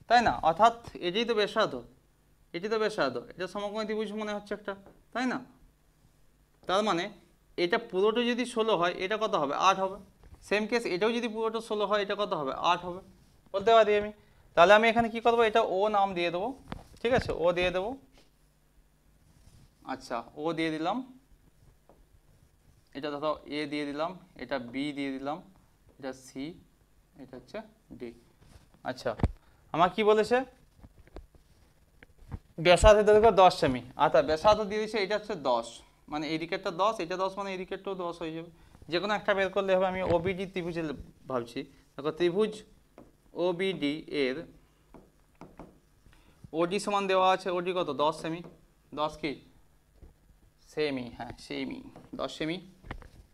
তাই না, অর্থাৎ এটাই তো ব্যাসার্ধ, এটা সমকোণী ত্রিভুজ মনে হচ্ছে একটা, তাই না, তার মানে এটা পুরোটা যদি 16 হয় এটা কত হবে 8 হবে, সেম কেস এটাও যদি পুরোটা 16 হয় এটা কত হবে 8 হবে, বলতে পারি আমি, তাহলে আমি এখানে কি করবো, এটা ও নাম দিয়ে দেবো, ঠিক আছে, ও দিয়ে দেবো, আচ্ছা ও দিয়ে দিলাম, এটা ধরো এ দিয়ে দিলাম, এটা বি দিয়ে দিলাম, এটা সি এটা হচ্ছে ডি। আচ্ছা আমার কি বলেছে ব্যাসার্ধের দৈর্ঘ্য 10 সেমি। আচ্ছা ব্যাসার্ধ দিয়ে দিয়েছে এটা হচ্ছে 10, মানে এই দিকেরটা 10, এটা 10, মানে এই দিকেরটাও 10 হয়ে যাবে। যে কোনো একটা বের করলে হবে। আমি ওবিডি ত্রিভুজের ভাবছি। দেখো ত্রিভুজ ওবিডি এর ওডি সমান দেওয়া আছে, ওডি কত 10 সেমি, 10 কি সেমি, হ্যাঁ সেমি, 10 সেমি,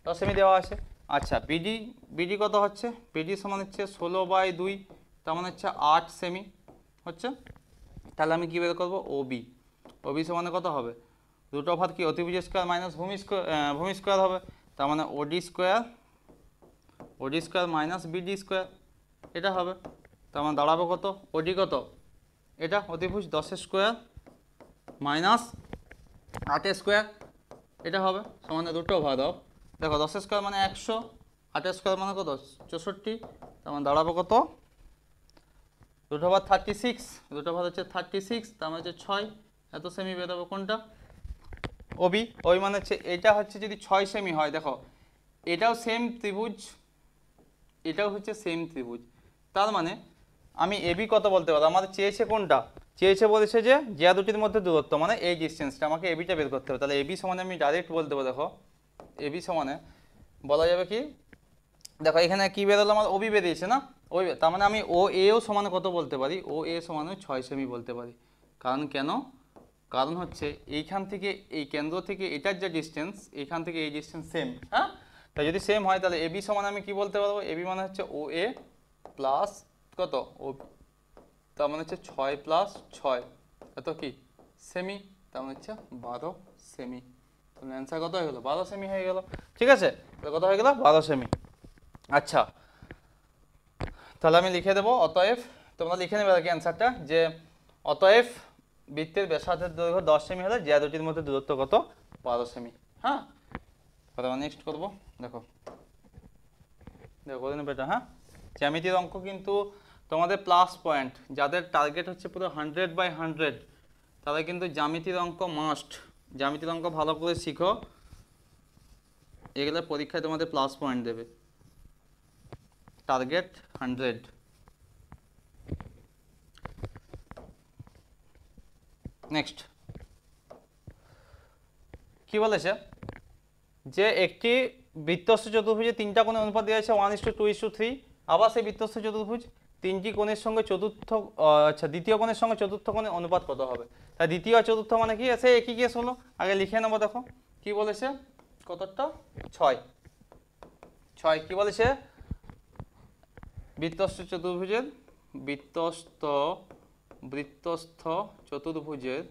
10 সেমি দেওয়া আছে। আচ্ছা বিডি, বিডি কত হচ্ছে, বিডি সমান হচ্ছে 16/2, তার মানে হচ্ছে 8 সেমি হচ্ছে। তাহলে আমি কি বের করবো, ওবি, ওবি সমানে কত হবে, রুট ওভার কি অতিভুজ স্কোয়ার মাইনাস ভূমি স্কোয়ার হবে, তার মানে ওডি স্কোয়ার, ওডি স্কোয়ার মাইনাস বিডি স্কোয়ার, এটা হবে। তার মানে দাঁড়াবে কত, ওডি কত, এটা অতিভুজ 10 স্কোয়ার মাইনাস 8 স্কোয়ার, এটা হবে সমানে রুট ওভার অফ, দেখো 10 স্কোয়ার মানে 100, 8 স্কোয়ার মানে কত 64, তার মানে দাঁড়াবে কত রুট ওভার 36, রুট ওভার হচ্ছে 36, তার মানে হচ্ছে 6, এত সেমি বেরোবে কোনটা, ওবি। ওই মানে হচ্ছে এটা হচ্ছে যদি 6 সেমি হয়, দেখো এটাও সেম ত্রিভুজ, এটাও হচ্ছে সেম ত্রিভুজ, তার মানে আমি এবি কত বলতে পারবো, আমাদের চেয়েছে কোনটা, চেয়েছে বলেছে যে দুটির মধ্যে দূরত্ব, মানে এই ডিস্টেন্সটা আমাকে এবিটা বের করতে হবে। তাহলে এবি সমানে আমি ডাইরেক্ট বলতে পারবো, দেখো এবি সমানে বলা যাবে কি, দেখো এখানে কি বেরোলো আমার ওবি বেরিয়েছে না, ওই তার মানে আমি ও এও সমানে কত বলতে পারি, ও এ সমানে 6 সেমি বলতে পারি। কারণ কেন, কারণ হচ্ছে এইখান থেকে এই কেন্দ্র থেকে এটার যে ডিস্টেন্স, এইখান থেকে এই ডিস্টেন্স সেম, হ্যাঁ তাই যদি সেম হয় তাহলে এবি সমান আমি কি বলতে পারবো, এবি মানে হচ্ছে ও এ প্লাস কত ও, তার মানে হচ্ছে 6 + 6 এত কি সেমি, তার মানে হচ্ছে 12 সেমি। তাহলে অ্যান্সার কত হয়ে গেল, 12 সেমি হয়ে গেল। ঠিক আছে, কত হয়ে গেল 12 সেমি। আচ্ছা তাহলে আমি লিখে দেবো, অতএব তোমরা লিখে নেবে আর কি অ্যান্সারটা, যে অতএব বৃত্তের ব্যাসার্ধের দৈর্ঘ্য 10 সেমি হলে যে দুটির মধ্যে দূরত্ব কত, 12 সেমি। হ্যাঁ তাহলে নেক্সট করবো, দেখো দেখো করে নেবে এটা। হ্যাঁ জ্যামিতির অঙ্ক কিন্তু তোমাদের প্লাস পয়েন্ট, যাদের টার্গেট হচ্ছে পুরো 100/100 তারা কিন্তু জ্যামিতির অঙ্ক মাস্ট, জ্যামিতির অঙ্ক ভালো করে শিখো, এগুলো পরীক্ষায় তোমাদের প্লাস পয়েন্ট দেবে, টার্গেট 100। নেক্সট কি বলেছে, যে একটি বৃত্তস্থ চতুর্ভুজে 3টা কোণের অনুপাত দেওয়া আছে 1:2:3, আবার সেই বৃত্তস্থ চতুর্ভুজ 3টি কোণের সঙ্গে দ্বিতীয় কোণের সঙ্গে চতুর্থ কোণের অনুপাত কত হবে। তাই দ্বিতীয় আর চতুর্থ মানে কি, সে একই কেস হলো, আগে লিখে নেবো। দেখো কি বলেছে, কতটা 6, কি বলেছে, বৃত্তস্থ চতুর্ভুজের বৃত্তস্থ চতুর্ভুজের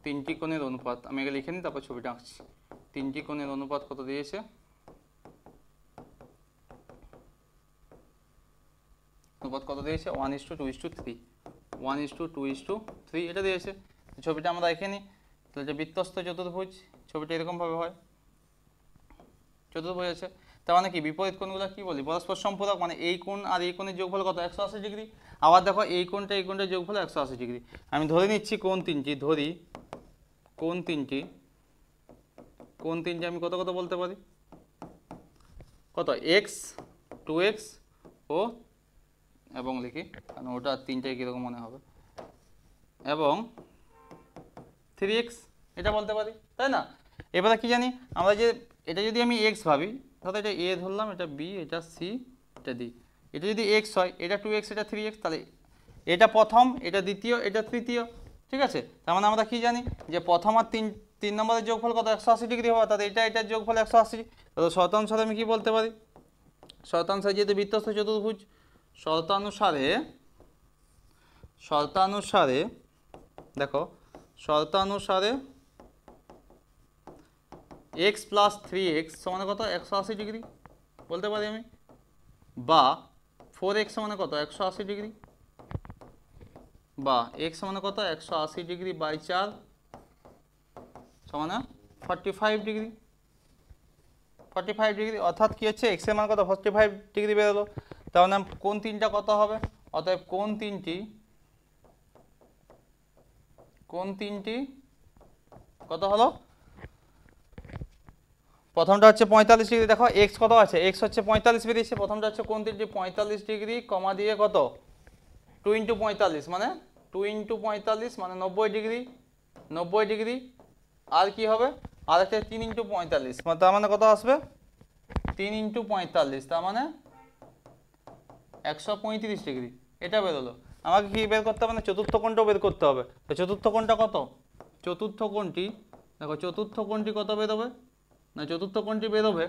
3টি কোণের অনুপাত, আমি আগে লিখে নিই তারপর ছবিটা আঁকছি। 3টি কোণের অনুপাত কত দিয়েছে, অনুপাত কত দিয়েছে 1:2:3, 1:2:3 এটা দিয়েছে। ছবিটা আমরা এঁকে নিই, তাহলে যে বৃত্তস্থ চতুর্ভুজ ছবিটা এরকমভাবে হয়, চতুর্ভুজ আছে, তার মানে কি বিপরীত কোণগুলো কি বলি, পরস্পর সম্পূরক, মানে এই কোণ আর এই কোণের যোগফল কত 180 ডিগ্রি। আবার দেখো এই কোণটা এই কোণটার যোগফল 180 ডিগ্রি। আমি ধরে নিচ্ছি কোণ তিনটি, ধরি কোণ তিনটি আমি কত কত বলতে পারি, কত x, 2x ও এবং লিখি কারণ ওটা তিনটাই কীরকম মনে হবে, এবং 3x এটা বলতে পারি, তাই না। এবারে কি জানি আমরা, যে এটা যদি আমি x ভাবি, তাহলে এটা a ধরলাম, এটা b, এটা c, এটা d, এটা যদি x হয়, এটা 2x, এটা 3x, তাহলে এটা প্রথম, এটা দ্বিতীয়, এটা তৃতীয়। ঠিক আছে, তার মানে আমরা কি জানি যে প্রথম আর তিন নম্বরের যোগফল কত 180 ডিগ্রি হবে, তাহলে এটার যোগফল 180। তাহলে শর্তানুসারে আমি কি বলতে পারি, শর্তানুসারে যেহেতু বৃত্তস্থ চতুর্ভুজ, শর্তানুসারে দেখো, শর্তানুসারে x + 3x সমানে কত 180 ডিগ্রি বলতে পারি আমি, বা 4x সমানে কত 180 ডিগ্রি, বা x সমানে কত 180 ডিগ্রি বাই 4 সমানে 45 ডিগ্রি, 45 ডিগ্রি, অর্থাৎ কি হচ্ছে x এর মান কত 45 ডিগ্রি বেরোলো। তাহলে কোণ তিনটা কত হবে, অতএব কোণ তিনটি কত হলো প্রথমটা হচ্ছে 45 ডিগ্রি, দেখো এক্স কত আছে, এক্স হচ্ছে 45 বেরিয়েছে। প্রথমটা হচ্ছে কোণ তিনটি 45 ডিগ্রি কমা দিয়ে কত 2 × 45 মানে 2 × 45 মানে 90 ডিগ্রি, 90 ডিগ্রি। আর কি হবে, আর একটা 3 × 45 তার মানে কত আসবে 3 × 45 তার মানে 135 ডিগ্রি। এটা বেরোলো। আমাকে কি বের করতে হবে না, চতুর্থ কোণটাও বের করতে হবে। তো চতুর্থ কোণটা কত, চতুর্থ কোণটি দেখো, চতুর্থ কোণটি কত বেরোবে না, চতুর্থ কোণটি বেরোবে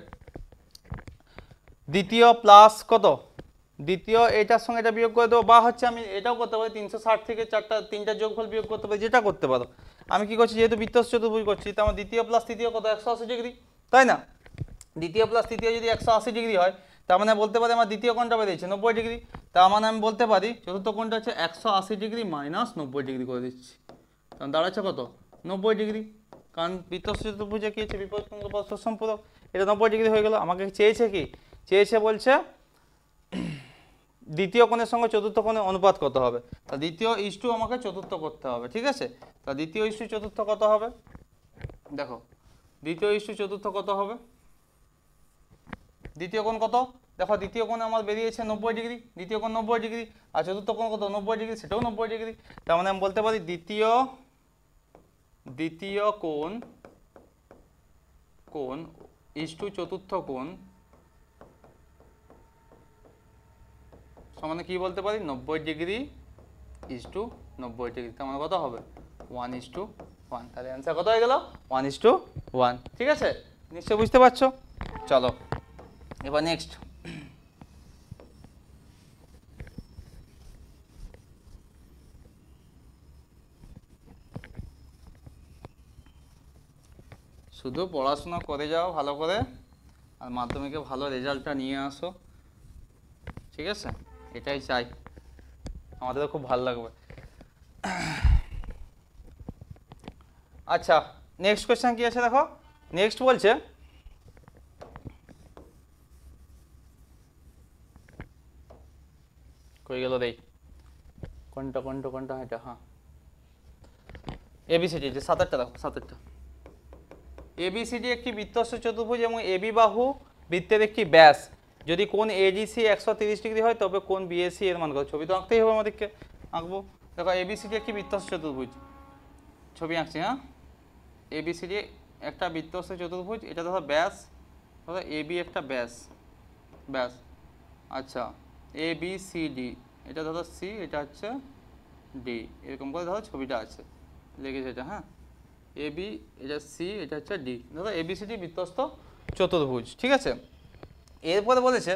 দ্বিতীয় প্লাস কত, দ্বিতীয় এটার সঙ্গে এটা বিয়োগ করে দেবো, বা হচ্ছে আমি এটাও করতে পারি 360 থেকে তিনটা যোগফল বিয়োগ করতে পারি, যেটা করতে পারো। আমি কি করছি, যেহেতু বৃত্তস্থ চতুর্ভুজ করছি, তো আমার দ্বিতীয় প্লাস তৃতীয় কত 180 ডিগ্রি, তাই না? দ্বিতীয় প্লাস তৃতীয় যদি 180 ডিগ্রি হয়, তার মানে বলতে পারি আমার দ্বিতীয় কোণটা বেরিয়েছে 90 ডিগ্রি। তার মানে আমি বলতে পারি চতুর্থ কোণটা হচ্ছে 180 ডিগ্রি মাইনাস 90 ডিগ্রি করে দিচ্ছি, কারণ দাঁড়াচ্ছে কত 90 ডিগ্রি। কারণ বৃত্তস্থ চতুর্ভুজে কি হচ্ছে, বিপরীত কোণ পরস্পর সম্পূরক, এটা 90 ডিগ্রি হয়ে গেল। আমাকে চেয়েছে কি, চেয়েছে বলছে দ্বিতীয় কোণের সঙ্গে চতুর্থ কোণের অনুপাত কত হবে। তা দ্বিতীয় ইস্টু আমাকে চতুর্থ করতে হবে, ঠিক আছে? তা দ্বিতীয় ইস্টু চতুর্থ কত হবে, দেখো দ্বিতীয় ইস্টু চতুর্থ কত হবে, দ্বিতীয় কোণ কত, দেখো দ্বিতীয় কোণ আমার বেরিয়েছে 90 ডিগ্রি, দ্বিতীয় কোণ 90 ডিগ্রি, আর চতুর্থ কোণ কত 90 ডিগ্রি, সেটাও 90 ডিগ্রি। তার মানে আমি বলতে পারি দ্বিতীয় কোণ ইস্টু চতুর্থ কোণ সমানে কি বলতে পারি 90 ডিগ্রি ইস্টু 90 ডিগ্রি। তার মানে কত হবে 1:1। তাহলে অ্যান্সার কত হয়ে গেল 1:1, ঠিক আছে? নিশ্চয়ই বুঝতে পারছো। চলো এবার নেক্সট, শুধু পড়াশোনা করে যাও ভালো করে, আর মাধ্যমিকে ভালো রেজাল্টটা নিয়ে আসো, ঠিক আছে? এটাই চাই, আমাদেরও খুব ভালো লাগবে। আচ্ছা নেক্সট কোয়েশ্চেন কি আছে দেখো, নেক্সট বলছে কই গেল রে, কোনটা এটা, হ্যাঁ এবিসিডি, যে 7টা দেখো, 7টা এবিসিডি একটি বৃত্তস্থ চতুর্ভুজ এবং এবি বাহু বৃত্তের একটি ব্যাস, যদি কোণ এডিসি 130 ডিগ্রি হয় তবে কোণ বিএসি এর মান কত। ছবি তো আঁকতেই হবে আমাদেরকে, আঁকবো। দেখো এবিসিডি একটি বৃত্তস্থ চতুর্ভুজ, ছবি আঁকছি, হ্যাঁ এবিসিডি একটা বৃত্তস্থ চতুর্ভুজ, এটা ধরো ব্যাস, ধরো এবি একটা ব্যাস, আচ্ছা এবিসিডি, এটা ধরো সি, এটা হচ্ছে ডি, এরকম করে ধরো ছবিটা আছে লেগেছে এটা, হ্যাঁ এবি, এটা সি, এটা হচ্ছে ডি, ধরো এবিসিডি বৃত্তস্থ চতুর্ভুজ, ঠিক আছে? এরপরে বলেছে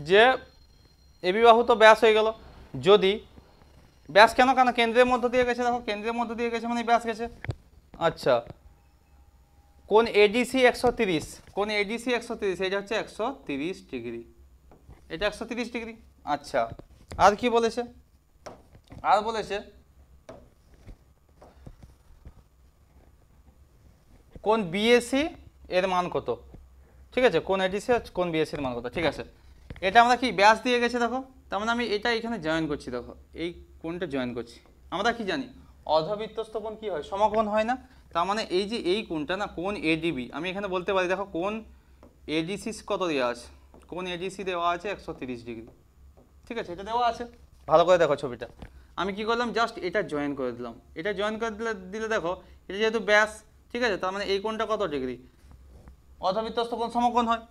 যে এবি বাহু তো ব্যাস হয়ে গেল, যদি ব্যাস কেন কেন্দ্রের মধ্য দিয়ে গেছে, দেখো কেন্দ্রের মধ্য দিয়ে গেছে মানে ব্যাস গেছে। আচ্ছা কোণ এডিসি 130, কোণ এডিসি 130, এটা হচ্ছে 130 ডিগ্রি, এটা 130 ডিগ্রি। আচ্ছা আর কি বলেছে, আর বলেছে কোণ বিএসি এর মান কত, ঠিক আছে? কোণ এডিসি আর কোণ বিএসি এর মান কত, ঠিক আছে? এটা আমরা কি ব্যাস দিয়ে গেছে দেখো, তার মানে আমি এটা এখানে জয়েন করছি, দেখো এই কোণটা জয়েন করছি। আমরা কি জানি অর্ধবৃত্তস্থ কোণ কি হয়, সমকোণ হয় না? তার মানে এই যে এই কোণটা না, কোণ এডিবি, আমি এখানে বলতে পারি দেখো কোণ এডিসি কত দেওয়া আছে, কোণ এডিসি দেওয়া আছে 130 ডিগ্রি, ঠিক আছে? এটা দেওয়া আছে, ভালো করে দেখো ছবিটা। আমি কি করলাম, জাস্ট এটা জয়েন করে দিলাম, এটা জয়েন করে দিলে দেখো এটা যেহেতু ব্যাস, ঠিক আছে? তার মানে এই কোণটা কত ডিগ্রি, অর্ধবৃত্তস্থ কোণ সমকোণ হয়,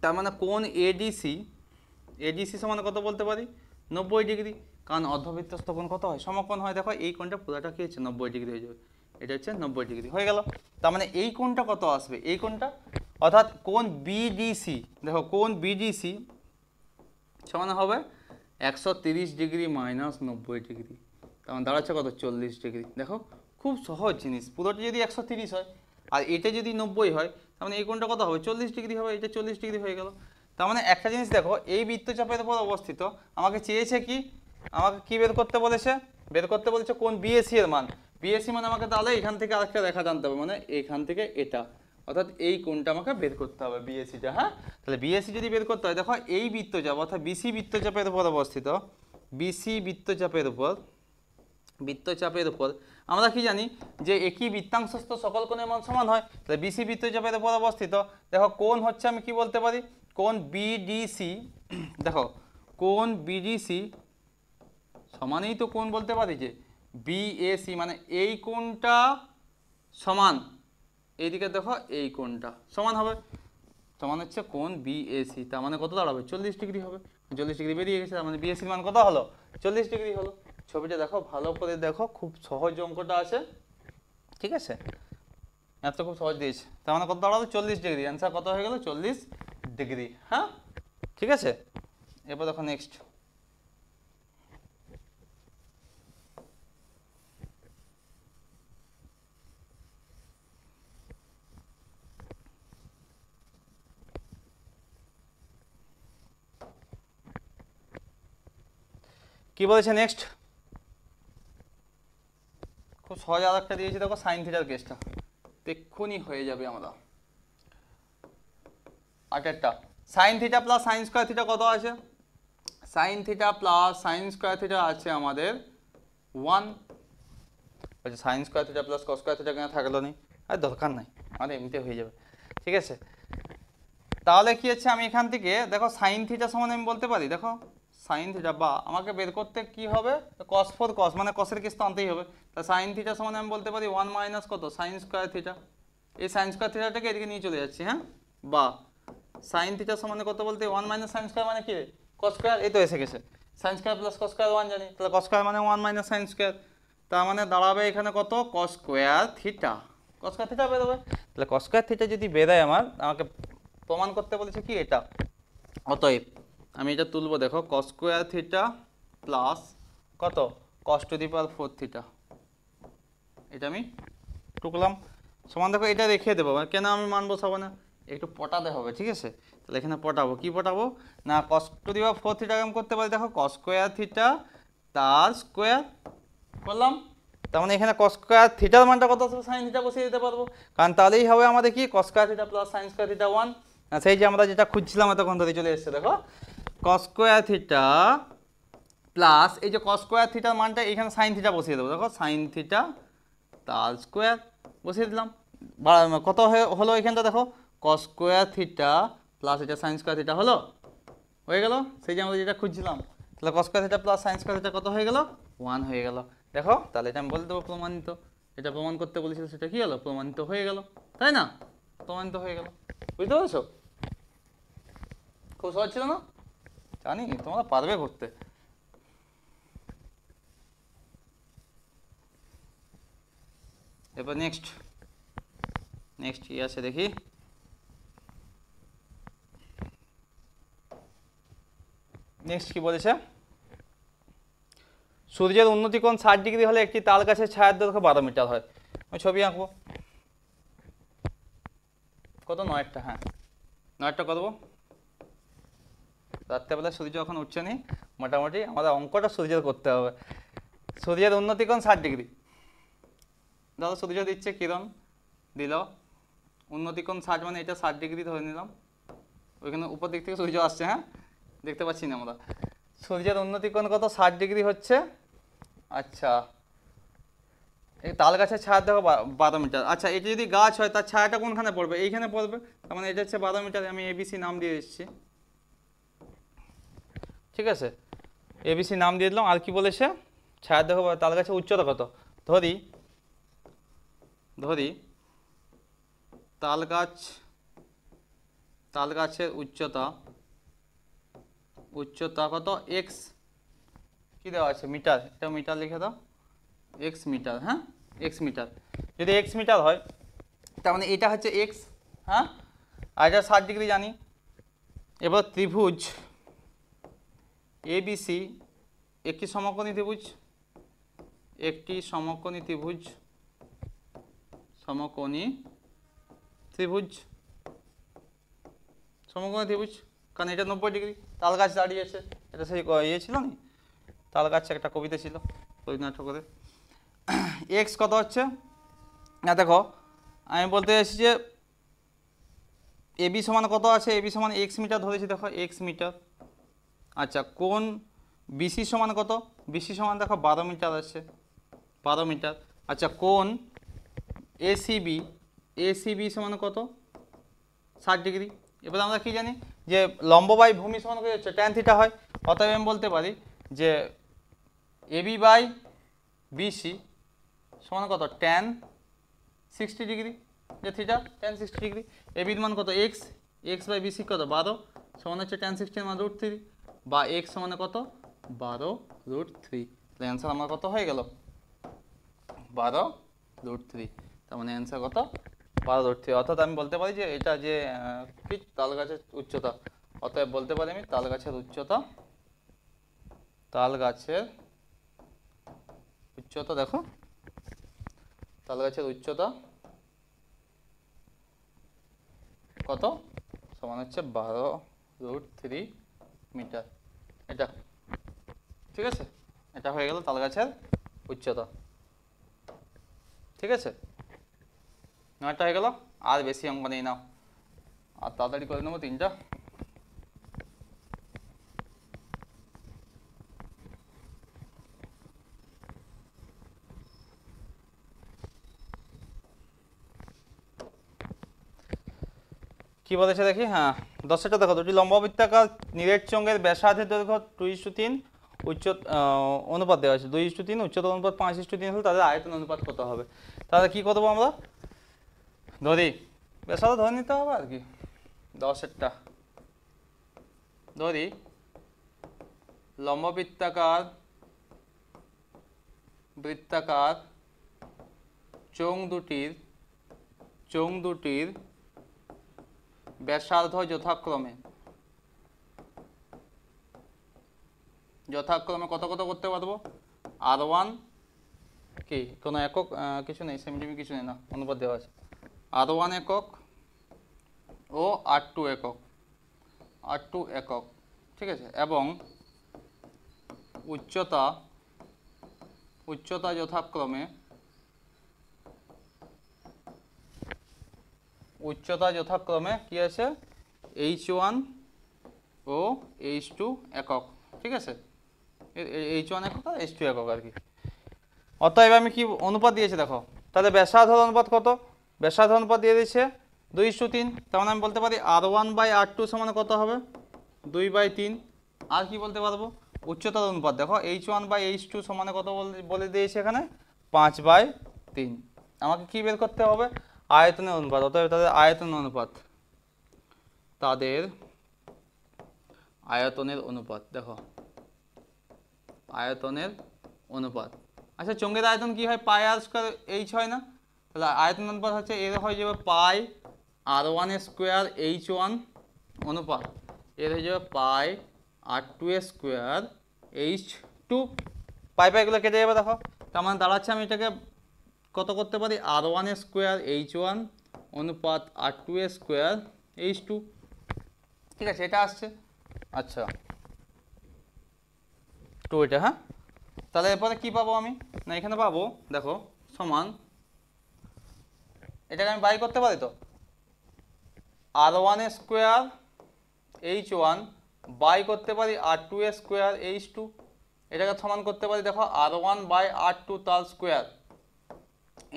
তার মানে কোণ এডিসি সমান কত বলতে পারি 90 ডিগ্রি, কারণ অর্ধবৃত্তস্থ কোণ কত হয়, সমকোণ হয়। দেখো এই কোণটা পুরোটা কি হচ্ছে 90 ডিগ্রি হয়ে যাবে, এটা হচ্ছে 90 ডিগ্রি হয়ে গেল। তার মানে এই কোণটা কত আসবে, এই কোণটা, অর্থাৎ কোণ বিডিসি, দেখো কোণ বিডিসি সমান হবে 130 ডিগ্রি মাইনাস 90 ডিগ্রি, তার মানে দাঁড়াচ্ছে কত 40 ডিগ্রি। দেখো খুব সহজ জিনিস, পুরোটা যদি 130 হয় আর এটা যদি 90 হয়, তার মানে এই কোণটা কত হবে 40 ডিগ্রি হবে, এটা 40 ডিগ্রি হয়ে গেল। তার মানে একটা জিনিস দেখো, এই বৃত্তচাপের উপর অবস্থিত, আমাকে চেয়েছে কি, আমাকে কি বের করতে বলেছে, বের করতে বলেছে কোণ বিএসি এর মান। বিএসি মানে আমাকে তাহলে এখান থেকে আরেকটা রেখা জানতে হবে, মানে এখান থেকে এটা, অর্থাৎ এই কোণটা আমাকে বের করতে হবে বিএসিটা, হ্যাঁ? তাহলে বিএসি যদি বের করতে হয়, দেখো এই বৃত্তচাপ অর্থাৎ বিসি বৃত্তচাপের উপর অবস্থিত, বিসি বৃত্তচাপের উপর বৃত্তচাপের উপর আমরা কি জানি যে একই বৃত্তাংশস্থ সকল কোণের মান সমান হয়, তাহলে বিসি বৃত্তচাপের উপর অবস্থিত। দেখো কোণ হচ্ছে আমি কি বলতে পারি, কোণ বিডিসি, দেখো কোণ বিডিসি সমানই তো কোণ বলতে পারি যে বিএসি, মানে এই কোণটা সমান এইদিকে দেখো এই কোণটা সমান হবে, সমান হচ্ছে কোণ বিএসি, তার মানে কত দাঁড়াবে 40 ডিগ্রি হবে। 40 ডিগ্রি বেরিয়ে গেছে, তার মানে বিএসির মান কত হলো 40 ডিগ্রি হলো। ছবিটা দেখো ভালো করে দেখো, খুব সহজ অঙ্কটা আছে, ঠিক আছে, এত খুব সহজ দিয়েছে, তার মানে কত দাঁড়ালো 40 ডিগ্রি, অ্যান্সার কত হয়ে গেল 40 ডিগ্রি। হ্যাঁ ঠিক আছে, এরপর দেখো নেক্সট। কি বলেছে নেক্সট, খুব সহজ আর একটা দিয়েছি দেখো, সাইন থিটার কেসটা এক্ষুনি হয়ে যাবে আমরা। আটেরটা sine theta plus sine square theta কত আছে, sine theta plus sine square theta আছে আমাদের 1, বলছে sine square theta plus cos square theta কেন থাকলো নি, আর দরকার নাই, আমাদের এমনিতে হয়ে যাবে, ঠিক আছে। তাহলে কি হচ্ছে, আমি এখান থেকে দেখো সাইন থিটা সমান আমি বলতে পারি, দেখো সাইন থিটা, বা আমাকে বের করতে কি হবে cos 4 cos, মানে কসের কেস তো আনতেই হবে, তা সাইন থিটা সমান আমি বলতে পারি 1 মাইনাস কত সাইন স্কোয়ার থিটা, এই সাইন স্কোয়ার থিটাটাকে এদিকে নিয়ে চলে যাচ্ছি, হ্যাঁ, বা সাইন থিটা সমানে কত বলতে 1 মাইনাস সাইন স্কোয়ার মানে কি cos স্কোয়ার, এই তো এসে গেছে, sine square plus cos square 1 জানি, তাহলে cos স্কোয়ার মানে 1 মাইনাস সাইন স্কোয়ার, তার মানে দাঁড়াবে এখানে কত cos square theta, cos square theta বেরোবে, তাহলে cos স্কোয়ার থিটা যদি বেরোয় আমাকে প্রমাণ করতে বলেছে কি এটা, অতএব আমি এটা তুলবো, দেখো cos স্কোয়ার থিটা প্লাস কত cos to the power 4 theta, এটা আমি টুকলাম, সমান দেখো এটা রেখে দেবো, কেন আমি মান বসাবো না, একটু পটাতে হবে, ঠিক আছে, তাহলে এখানে পটাবো, কি পটাবো না cos to the power 4 theta আমি করতে পারি, দেখো cos স্কোয়ার থিটা তার স্কোয়ার করলাম, তার মানে এখানে cos স্কোয়ার থিটার মানটা কত আসবে সাইন থিটা বসিয়ে দিতে পারবো, কারণ তাহলেই হবে আমাদের কি cos square theta plus sine square theta 1, সেই যে আমরা যেটা খুঁজছিলাম এতক্ষণ ধরে চলে এসেছে, দেখো cos স্কোয়ার থিটা প্লাস এই যে cos স্কোয়ার থিটার মানটা এখানে সাইন থিটা বসিয়ে দেবো, দেখো সাইন থিটা তার স্কোয়ার বসিয়ে দিলাম, কত হলো এখানটা দেখো cos স্কোয়ার থিটা প্লাস এটা সাইন স্কোয়ার থিটা হলো, হয়ে গেল, সেই যে আমরা যেটা খুঁজছিলাম, তাহলে cos square theta plus sine square theta কত হয়ে গেল 1 হয়ে গেল, দেখো তাহলে এটা আমি বলে দেবো প্রমাণিত, এটা প্রমাণ করতে বলেছিল সেটা কি হলো প্রমাণিত হয়ে গেল, তাই না, প্রমাণিত হয়ে গেল, বুঝতে পেরেছো, খুব সহজ ছিল না, জানি তোমরা পারবে করতে। এবার নেক্সট কি আছে দেখি, নেক্সট কি বলেছে, সূর্যের উন্নতি কোণ 60 ডিগ্রি হলে একটি তাল গাছের ছায়ার দৈর্ঘ্য 12 মিটার হয়, আমি ছবি আঁকবো, কত 9টা, হ্যাঁ 9টা করবো, রাত্রেবেলা সূর্য যখন উঠছে নি মোটামুটি আমাদের অঙ্কটা সূর্যের করতে হবে, সূর্যের উন্নতি কোণ 60 ডিগ্রি, ধরো সূর্য দিচ্ছে কিরণ দিল, উন্নতি কোণ 60 মানে এটা 60 ডিগ্রি ধরে নিলাম, ওইখানে উপর দিক থেকে সূর্য আসছে, হ্যাঁ দেখতে পাচ্ছি না আমরা, সূর্যের উন্নতি কোণ কত 60 ডিগ্রি হচ্ছে, আচ্ছা এই তাল গাছের ছায়া দেখো 12 মিটার, আচ্ছা এটা যদি গাছ হয় তার ছায়াটা কোনখানে পড়বে, এইখানে পড়বে, তার মানে এটা হচ্ছে 12 মিটার, আমি এবিসি নাম দিয়ে দিচ্ছি, ঠিক আছে এবিসি নাম দিয়ে দিলাম। আর কি বলেছে, ছায়া দেখো তাল গাছের উচ্চতা কত, ধরি তাল গাছের উচ্চতা কত এক্স, কি দেওয়া আছে মিটার, এটা মিটার লিখে দাও, এক্স মিটার, হ্যাঁ এক্স মিটার, যদি এক্স মিটার হয় তার মানে এটা হচ্ছে এক্স, হ্যাঁ আর এটা 60 ডিগ্রি জানি। এবার ত্রিভুজ এবিসি একটি সমকোণী ত্রিভুজ, কারণ এটা 90 ডিগ্রি, তাল গাছ দাঁড়িয়েছে, এটা সেই ইয়ে ছিল না তাল গাছ, একটা কবিতা ছিল রবীন্দ্রনাথ ঠাকুরের, এক্স কত হচ্ছে না দেখো আমি বলতে চাইছি যে এবি সমান কত আছে, এবি সমান এক্স মিটার ধরেছি, দেখো এক্স মিটার, আচ্ছা কোণ বিসি সমান কত, বিসি সমান দেখো 12 মিটার আছে, 12 মিটার। আচ্ছা কোণ এসিবি, এসিবি সমান কত? 60 ডিগ্রি। এবার আমরা কি জানি যে লম্ব বাই ভূমি সমান কত হচ্ছে? ট্যান থিটা হয়। অতএব আমি বলতে পারি যে এবি বাই বিসি সমান কত? ট্যান 60 ডিগ্রি, যে থিটা ট্যান 60 ডিগ্রি। এবির মান কত? এক্স, এক্স বাই বিসি কত? 12 সমান হচ্ছে ট্যান 60 এর মান √3, বা এক্স সমানে কত? 12√3। তাহলে অ্যান্সার আমার কত হয়ে গেল? 12√3। তার মানে অ্যান্সার কত? 12√3। অর্থাৎ আমি বলতে পারি যে এটা যে কি তাল গাছের উচ্চতা, অতএব বলতে পারি আমি তাল গাছের উচ্চতা, তাল গাছের উচ্চতা, দেখো তাল গাছের উচ্চতা কত? সমান হচ্ছে 12√3 মিটার। এটা ঠিক আছে, এটা হয়ে গেল তাল গাছের উচ্চতা। ঠিক আছে, 9টা হয়ে গেল। আর বেশি অঙ্ক নেই, নাও আর তাড়াতাড়ি করে নেবো 3টা। কি বলেছে দেখি, হ্যাঁ 10টা দেখো, দুটি লম্ববৃত্তাকার নিরেট চোঙের ব্যাসার্ধের দৈর্ঘ্য 2:3 অনুপাত দেওয়া আছে, 2:3 উচ্চতা অনুপাত 5:3 হলে তাদের আয়তন অনুপাত কত হবে? তাহলে কি করবো আমরা? ধরি ব্যাসার্ধ ধরে নিতে হবে আর কি, 10টা ধরি লম্ববৃত্তাকার বৃত্তাকার চোঙ দুটির ব্যাসার্ধ যথাক্রমে কত কত করতে পারবো? R1 কি কোনো একক কিছু নেই, সেমিটিমি কিছু নেই, না অনুপাত দেওয়া আছে। R1 একক ও R2 একক, ঠিক আছে। এবং উচ্চতা যথাক্রমে কি আছে? H1 ও H2 একক, ঠিক আছে। H1 একক আর H2 একক আর কি। অতএব আমি কি অনুপাত দিয়েছে দেখো, তাহলে ব্যাসার্ধের অনুপাত কত? ব্যাসার্ধের অনুপাত দিয়ে দিচ্ছে 2:3। তার মানে আমি বলতে পারি R1 বাই R2 সমান কত হবে? 2/3। আর কি বলতে পারবো? উচ্চতার অনুপাত দেখো, H1 বাই H2 সমানে কত বলে দিয়েছে এখানে? 5/3। আমাকে কি বের করতে হবে? আয়তনের অনুপাত। অতএব তাদের আয়তনের অনুপাত, দেখো আয়তনের অনুপাত। আচ্ছা চোঙের আয়তন কি হয়? πr² h হয় না? তাহলে আয়তন অনুপাত হচ্ছে এর হয়ে যাবে πr1² h1 অনুপাত, এর হয়ে যাবে πr2² h2। পাইগুলো কেটে যাবে দেখো। তার মানে দাঁড়াচ্ছে আমি এটাকে কত করতে পারি? R1² h1 অনুপাত R2² h2, ঠিক আছে, এটা আসছে। আচ্ছা 2 এটা, হ্যাঁ। তাহলে এরপরে কি পাবো আমি? না এখানে পাবো দেখো সমান, এটাকে আমি বাই করতে পারি তো, R1² h1 বাই করতে পারি R2² h2, এটাকে সমান করতে পারি দেখো R1 বাই R2 তার square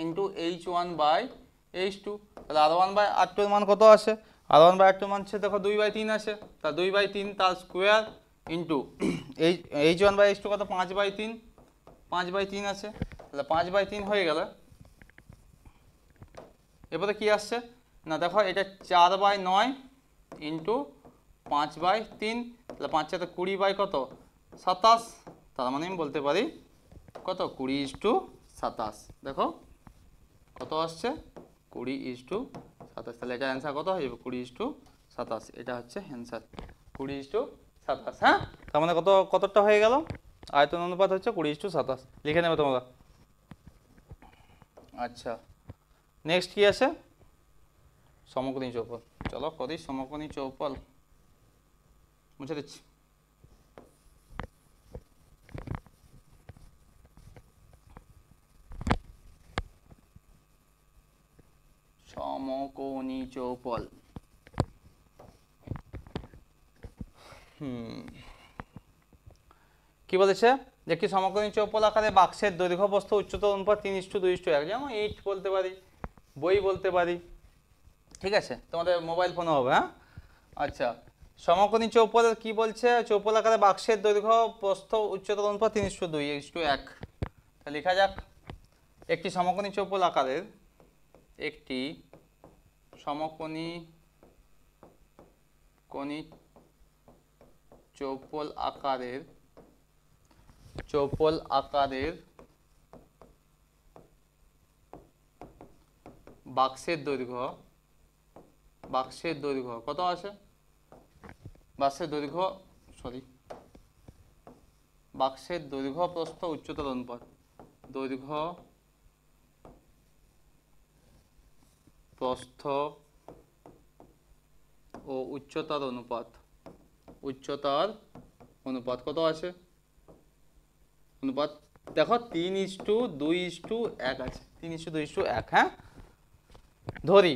into H1 by H2। তাহলে R1 বাই R2 এর মান কত আসে? R1 বাই R2 মান হচ্ছে দেখো 2/3 আসে, তা 2/3 তার square into H1 by H2 কত? 5/3 আছে। তাহলে 5/3 হয়ে গেল। এরপরে কি আসছে না দেখো, এটা 4/9 ইন্টু 5/3, তাহলে 5 সাথে 20 বাই কত? 27। তার মানে আমি বলতে পারি কত? 20:27। দেখো কত আসছে? 20:27। তাহলে এটা অ্যান্সার কত হয়ে যাবে? 20:27। এটা হচ্ছে অ্যান্সার 20:27, হ্যাঁ। তার মানে কতটা হয়ে গেল? আয়তন অনুপাত হচ্ছে 20:27, লিখে নেবে তোমরা। আচ্ছা নেক্সট কি আছে? সমকোণী চৌপল। চলো করি সমকোণী চৌপল, মুছে দিচ্ছি। সমকোণী চৌপল, কি বলেছে? যে একটি সমকোণী চৌপল আকারে বাক্সের দৈর্ঘ্য প্রস্থ উচ্চতা অনুপাত 3:2:1, যেমন 8 বলতে পারি, বই বলতে পারি, ঠিক আছে, তোমাদের মোবাইল ফোনও হবে। হ্যাঁ, আচ্ছা, সমকোণী চৌপলের কি বলছে, চৌপল আকারে বাক্সের দৈর্ঘ্য প্রস্থ উচ্চতা অনুপাত 3:2:1, তা লেখা যাক। একটি সমকোণী চৌপল আকারের, একটি সমকোণী চৌপল আকারের বাক্সের দৈর্ঘ্য কত আছে, বাক্সের দৈর্ঘ্য প্রস্থ উচ্চতার অনুপাত, দৈর্ঘ্য প্রস্থ ও উচ্চতার অনুপাত কত আছে, অনুপাত দেখো 3:2:1 আছে, 3:2:1। হ্যাঁ, ধরি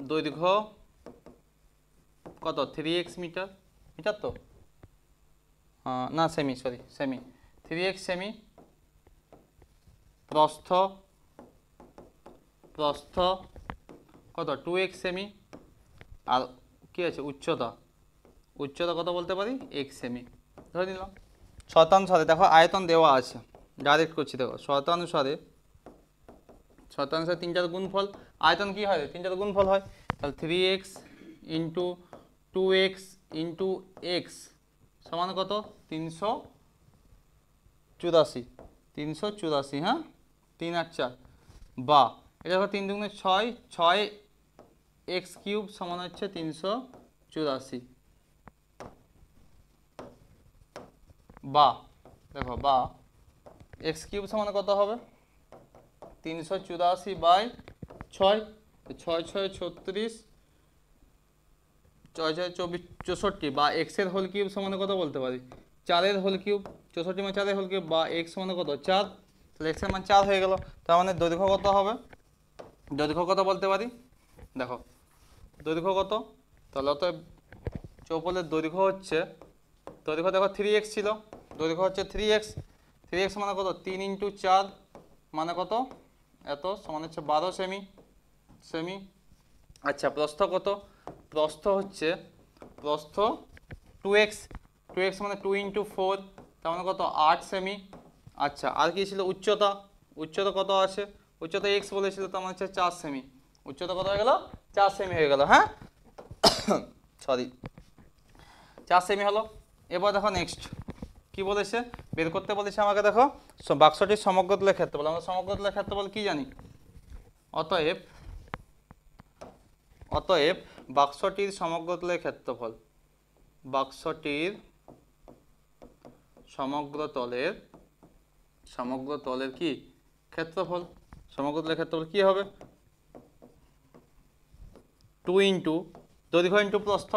দৈর্ঘ্য কত 3x মিটার, তো না সেমি 3x সেমি, প্রস্থ কত 2x সেমি, আর কি আছে উচ্চতা কত বলতে পারি x সেমি, ধরে নিলাম। শতানুসারে দেখো আয়তন দেওয়া আছে, ডাইরেক্ট করছি, দেখো শতানুসারে 3টার গুণফল, আয়তন কি হয় 3টার গুণফল হয়, তাহলে 3x into 2x into x সমান কত 384, হ্যাঁ 3 আর 4, বা এটা দেখো 3 দুগুণে 6x কিউব সমান হচ্ছে 384, বা দেখো বা x কিউব সমান কত হবে 384/6, 6 6 36, 6 6 24 64, বা x এর হোল কিউব সমান কত বলতে পারি 4 এর হোল কিউব, 64 মানে 4 এর হোল কিউব, বা x সমান কত 4, তাহলে x এর মান 4 হয়ে গেল। তার মানে দৈর্ঘ্য কত হবে, বলতে পারি, দেখো দৈর্ঘ্য কত, তাহলে অতএব চৌপলের দৈর্ঘ্য দেখো 3x ছিল, দৈর্ঘ্য হচ্ছে 3x মানে কত 3 × 4 মানে কত এত, সমান হচ্ছে 12 সেমি। আচ্ছা, প্রস্থ কত, প্রস্থ 2x মানে 2 × 4, তার মানে কত 8 সেমি। আচ্ছা, আর কি ছিল উচ্চতা কত আছে, উচ্চতা x বলেছিল, তার মানে হচ্ছে 4 সেমি, উচ্চতা কত হয়ে গেল 4 সেমি হয়ে গেল। হ্যাঁ সরি 4 সেমি হলো। এবার দেখো নেক্সট কি বলেছে, বের করতে বলেছে আমাকে, দেখো বাক্সটির সমগ্র তলের ক্ষেত্রফল, আমরা সমগ্র তলের ক্ষেত্রফল কি জানি, অতএব বাক্সটির সমগ্র তলের ক্ষেত্রফল, সমগ্র তলের কি ক্ষেত্রফল, সমগ্র তলের ক্ষেত্রফল কি হবে 2 ইন্টু দৈর্ঘ্য ইন্টু প্রস্থ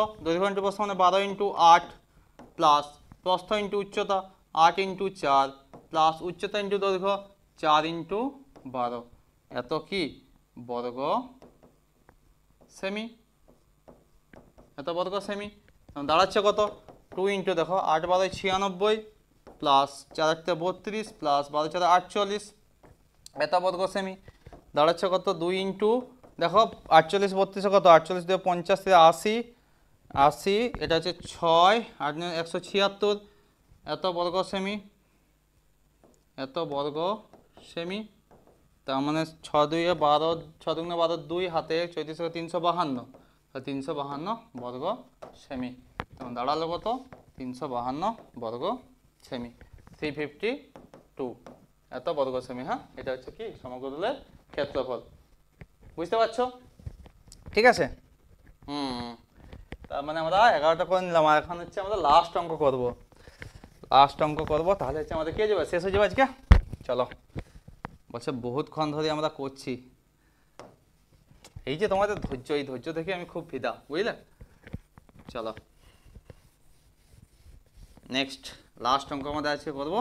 মানে 12 × 8 প্লাস প্রস্থ ইন্টু উচ্চতা 8 × 4 প্লাস উচ্চতা ইন্টু দৈর্ঘ্য 4 × 12, এত কি বর্গ সেমি, দাঁড়াচ্ছে কত 2 ইন্টু দেখো 8 12 96 প্লাস 4 8 32 প্লাস 12 4 48, এত বর্গ সেমি, দাঁড়াচ্ছে কত 2 ইন্টু দেখো 48 32 কত 48 দিয়ে 50 থেকে 80, এটা হচ্ছে 6 8 9 176, এত বর্গ সেমি, তার মানে 6 2 12, 6 2 12 2 হাতে 34 352, 352 বর্গ সেমি, তখন দাঁড়ালো কত 352 বর্গ সেমি, 352 এত বর্গ সেমি। হ্যাঁ, এটা হচ্ছে কি সমগ্র তলের ক্ষেত্রফল, বুঝতে পারছো, ঠিক আছে। তার মানে আমরা 11টা করে নিলাম, আর এখন হচ্ছে আমরা লাস্ট অঙ্ক করবো, তাহলে হচ্ছে আমাদের কি হয়ে যাবে, শেষ হয়ে যাবে আজকে। চলো, বলছে বহুতক্ষণ ধরে আমরা করছি, এই যে তোমাদের ধৈর্য, এই ধৈর্য দেখে আমি খুব ফিদা, বুঝলে। চলো নেক্সট লাস্ট অঙ্ক আমাদের আজকে করবো।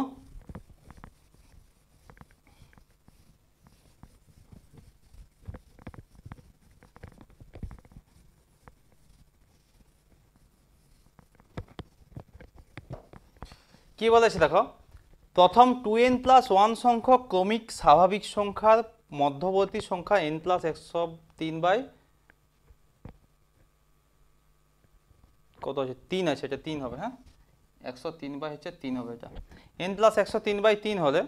কি বলেছে দেখো, প্রথম 2n+1 সংখ্যক ক্রমিক স্বাভাবিক সংখ্যার মধ্যবর্তী সংখ্যা n+103 বাই কত আছে 3 আছে, এটা 3 হবে, হ্যাঁ 103 বাই হচ্ছে 3 হবে, এটা n+103 বাই 3 হলে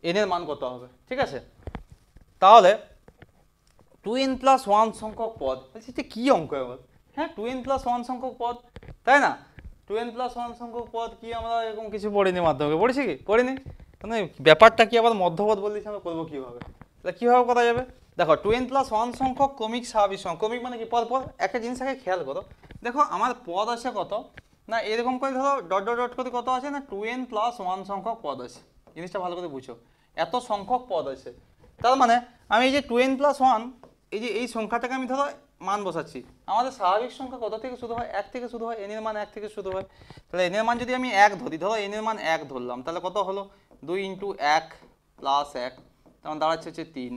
n এর মান কত হবে? ঠিক আছে, তাহলে 2n+1 সংখ্যক পদ, এটা কি অঙ্ক এবার? হ্যাঁ 2n+1 সংখ্যক পদ, তাই না? 2n+1 সংখ্যক পদ কি আমরা এরকম কিছু পড়িনি মাধ্যমিকে, পড়েছি কি? পড়িনি। মানে ব্যাপারটা কি আবার মধ্যপদ বললেছি আমরা করবো কীভাবে? তাহলে কীভাবে করা যাবে? দেখো 2n+1 সংখ্যক ক্রমিক স্বাভাবিক সংখ্যা, ক্রমিক মানে কি পর পর, একটা জিনিস আগে খেয়াল করো, দেখো আমার পদ আছে কত না, এরকম করে ধরো ডট ডট ডট করে কত আছে না 2n+1 সংখ্যক পদ আছে, জিনিসটা ভালো করে বুঝো, এত সংখ্যক পদ আছে, তার মানে আমি এই যে 2n+1 এই যে এই সংখ্যাটাকে আমি ধরো মান বসাচ্ছি, আমাদের স্বাভাবিক সংখ্যা কত থেকে শুরু হয়? 1 থেকে শুরু হয়, n এর মান 1 থেকে শুরু হয়, তাহলে n এর মান যদি আমি 1 ধরি, ধরো n এর মান 1 ধরলাম, তাহলে কত হলো 2 × 1 + 1, তখন দাঁড়াচ্ছে হচ্ছে 3,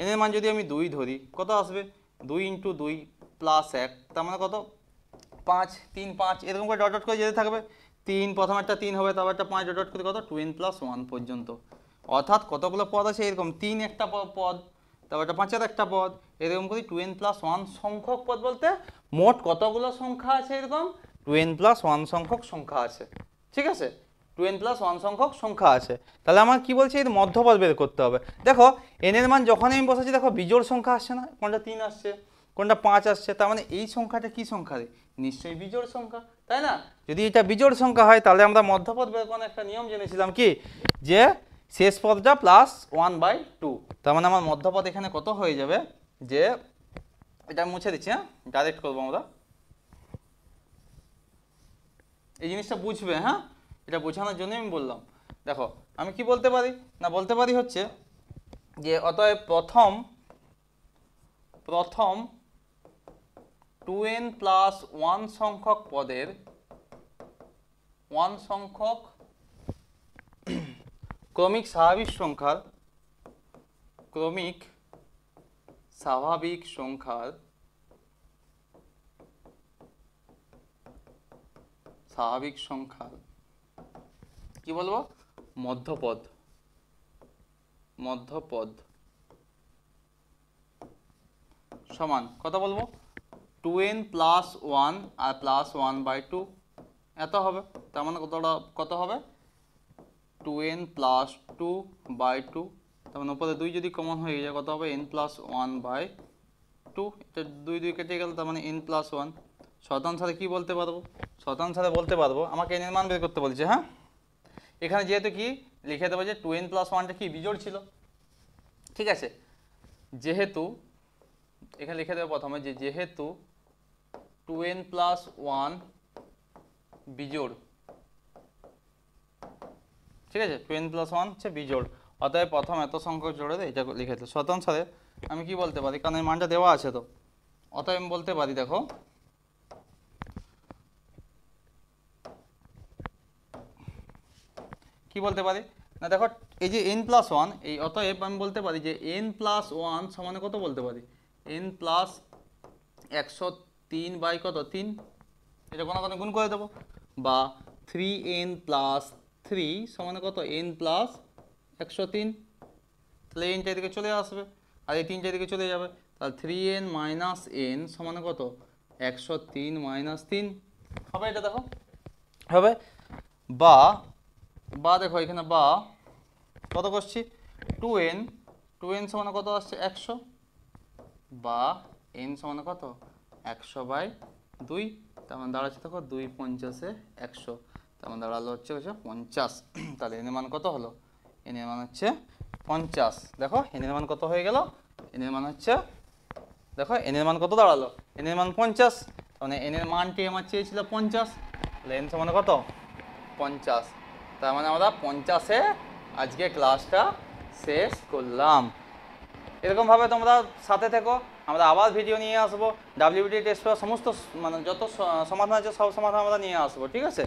n এর মান যদি আমি 2 ধরি কত আসবে 2 × 2 + 1, তার মানে কত 5, 3 5 এরকম করে ডট ডট করে যেতে থাকবে, 3 প্রথম একটা 3 হবে, তারপর একটা 5 ডট ডট করে কত 2n+1 পর্যন্ত, অর্থাৎ কতগুলো পদ আছে এরকম 3 একটা পদ, তারপর একটা 5 একটা পদ, এরকম করে 2n+1 সংখ্যক পদ বলতে মোট কতগুলো সংখ্যা আছে এরকম 2n+1 সংখ্যক সংখ্যা আছে, ঠিক আছে 2n+1 সংখ্যক সংখ্যা আছে। তাহলে আমার কি বলছে এর মধ্যপদ বের করতে হবে। দেখো n এর মান যখনই আমি বসাচ্ছি দেখো বিজোড় সংখ্যা আসছে না, কোনটা 3 আসছে কোনটা 5 আসছে, তার মানে এই সংখ্যাটা কি সংখ্যা রে? নিশ্চয়ই বিজোড় সংখ্যা, তাই না? যদি এটা বিজোড় সংখ্যা হয় তাহলে আমরা মধ্যপদ বের করার একটা নিয়ম জেনেছিলাম কি, যে শেষ পদটা +1/2, তার মানে আমার মধ্যপদ এখানে কত হয়ে যাবে, যে এটা মুছে দিচ্ছি, হ্যাঁ ডাইরেক্ট করবো আমরা, এই জিনিসটা বুঝবে, হ্যাঁ এটা বোঝানোর জন্যই আমি বললাম। দেখো আমি কি বলতে পারি না, বলতে পারি হচ্ছে যে অতএব প্রথম 2n+1 সংখ্যক পদের 1 সংখ্যক ক্রমিক স্বাভাবিক সংখ্যার কি বলবো মধ্যপদ সমান কত বলবো 2n+1 আর +1/2 এত হবে, তার মানে কত হবে 2n+2/2, তার মানে উপরে 2 যদি কমন হয়ে যায় কত হবে n+1/2, এটা 2 2 কেটে গেল, তার মানে n+1। শতাংশে কি বলতে পারবো? শতাংশে বলতে পারবো, আমাকে n এর মান বের করতে বলছে, হ্যাঁ এখানে যেহেতু কি লিখে দেবো যে 2n+1টা কি বিজোড় ছিল, ঠিক আছে, যেহেতু এখানে লিখে দেবো প্রথমে যে যেহেতু 2n+1 বিজোড়, ঠিক আছে 2n+1 হচ্ছে বিজোড়, অতএব প্রথম এত সংখ্যক জোড়ে এটা লিখে দিল। শতাংশে আমি কি বলতে পারি, কারণ এই মানটা দেওয়া আছে তো, অতএব আমি বলতে পারি দেখো কি বলতে পারি না, দেখো এই যে n+1 এই, অতএব আমি বলতে পারি যে n+1 সমানে কত বলতে পারি n+103 বাই কত 3, এটা কোনো গুণ করে দেবো, বা 3n+3 সমানে কত n+103, তাহলে n চারিদিকে চলে আসবে আর এই 3 চারিদিকে চলে যাবে, তাহলে 3n - n সমানে কত 103 - 3 হবে, এটা দেখো হবে, বা দেখো এখানে বা কত করছি 2n সমানে কত আসছে 100, বা n সমানে কত 100/2, তার মানে দাঁড়াচ্ছে দেখো 2 50 100, তার মানে দাঁড়ালো হচ্ছে 50, তাহলে n এর মান কত হলো, n এর মান হচ্ছে 50। দেখো n এর মান কত হয়ে গেল, n এর মান হচ্ছে দেখো n এর মান কত দাঁড়ালো, n এর মান 50, মানে n এর মানটি আমার চেয়েছিল 50, তাহলে n সমান কত 50, তার মানে আমরা 50-এ আজকে ক্লাসটা শেষ করলাম। এরকমভাবে তোমরা সাথে থেকো, আমরা আবার ভিডিও নিয়ে আসবো, WBT টেস্ট পেপার সমস্ত মানে যত সমাধান আছে সব সমাধান আমরা নিয়ে আসবো, ঠিক আছে।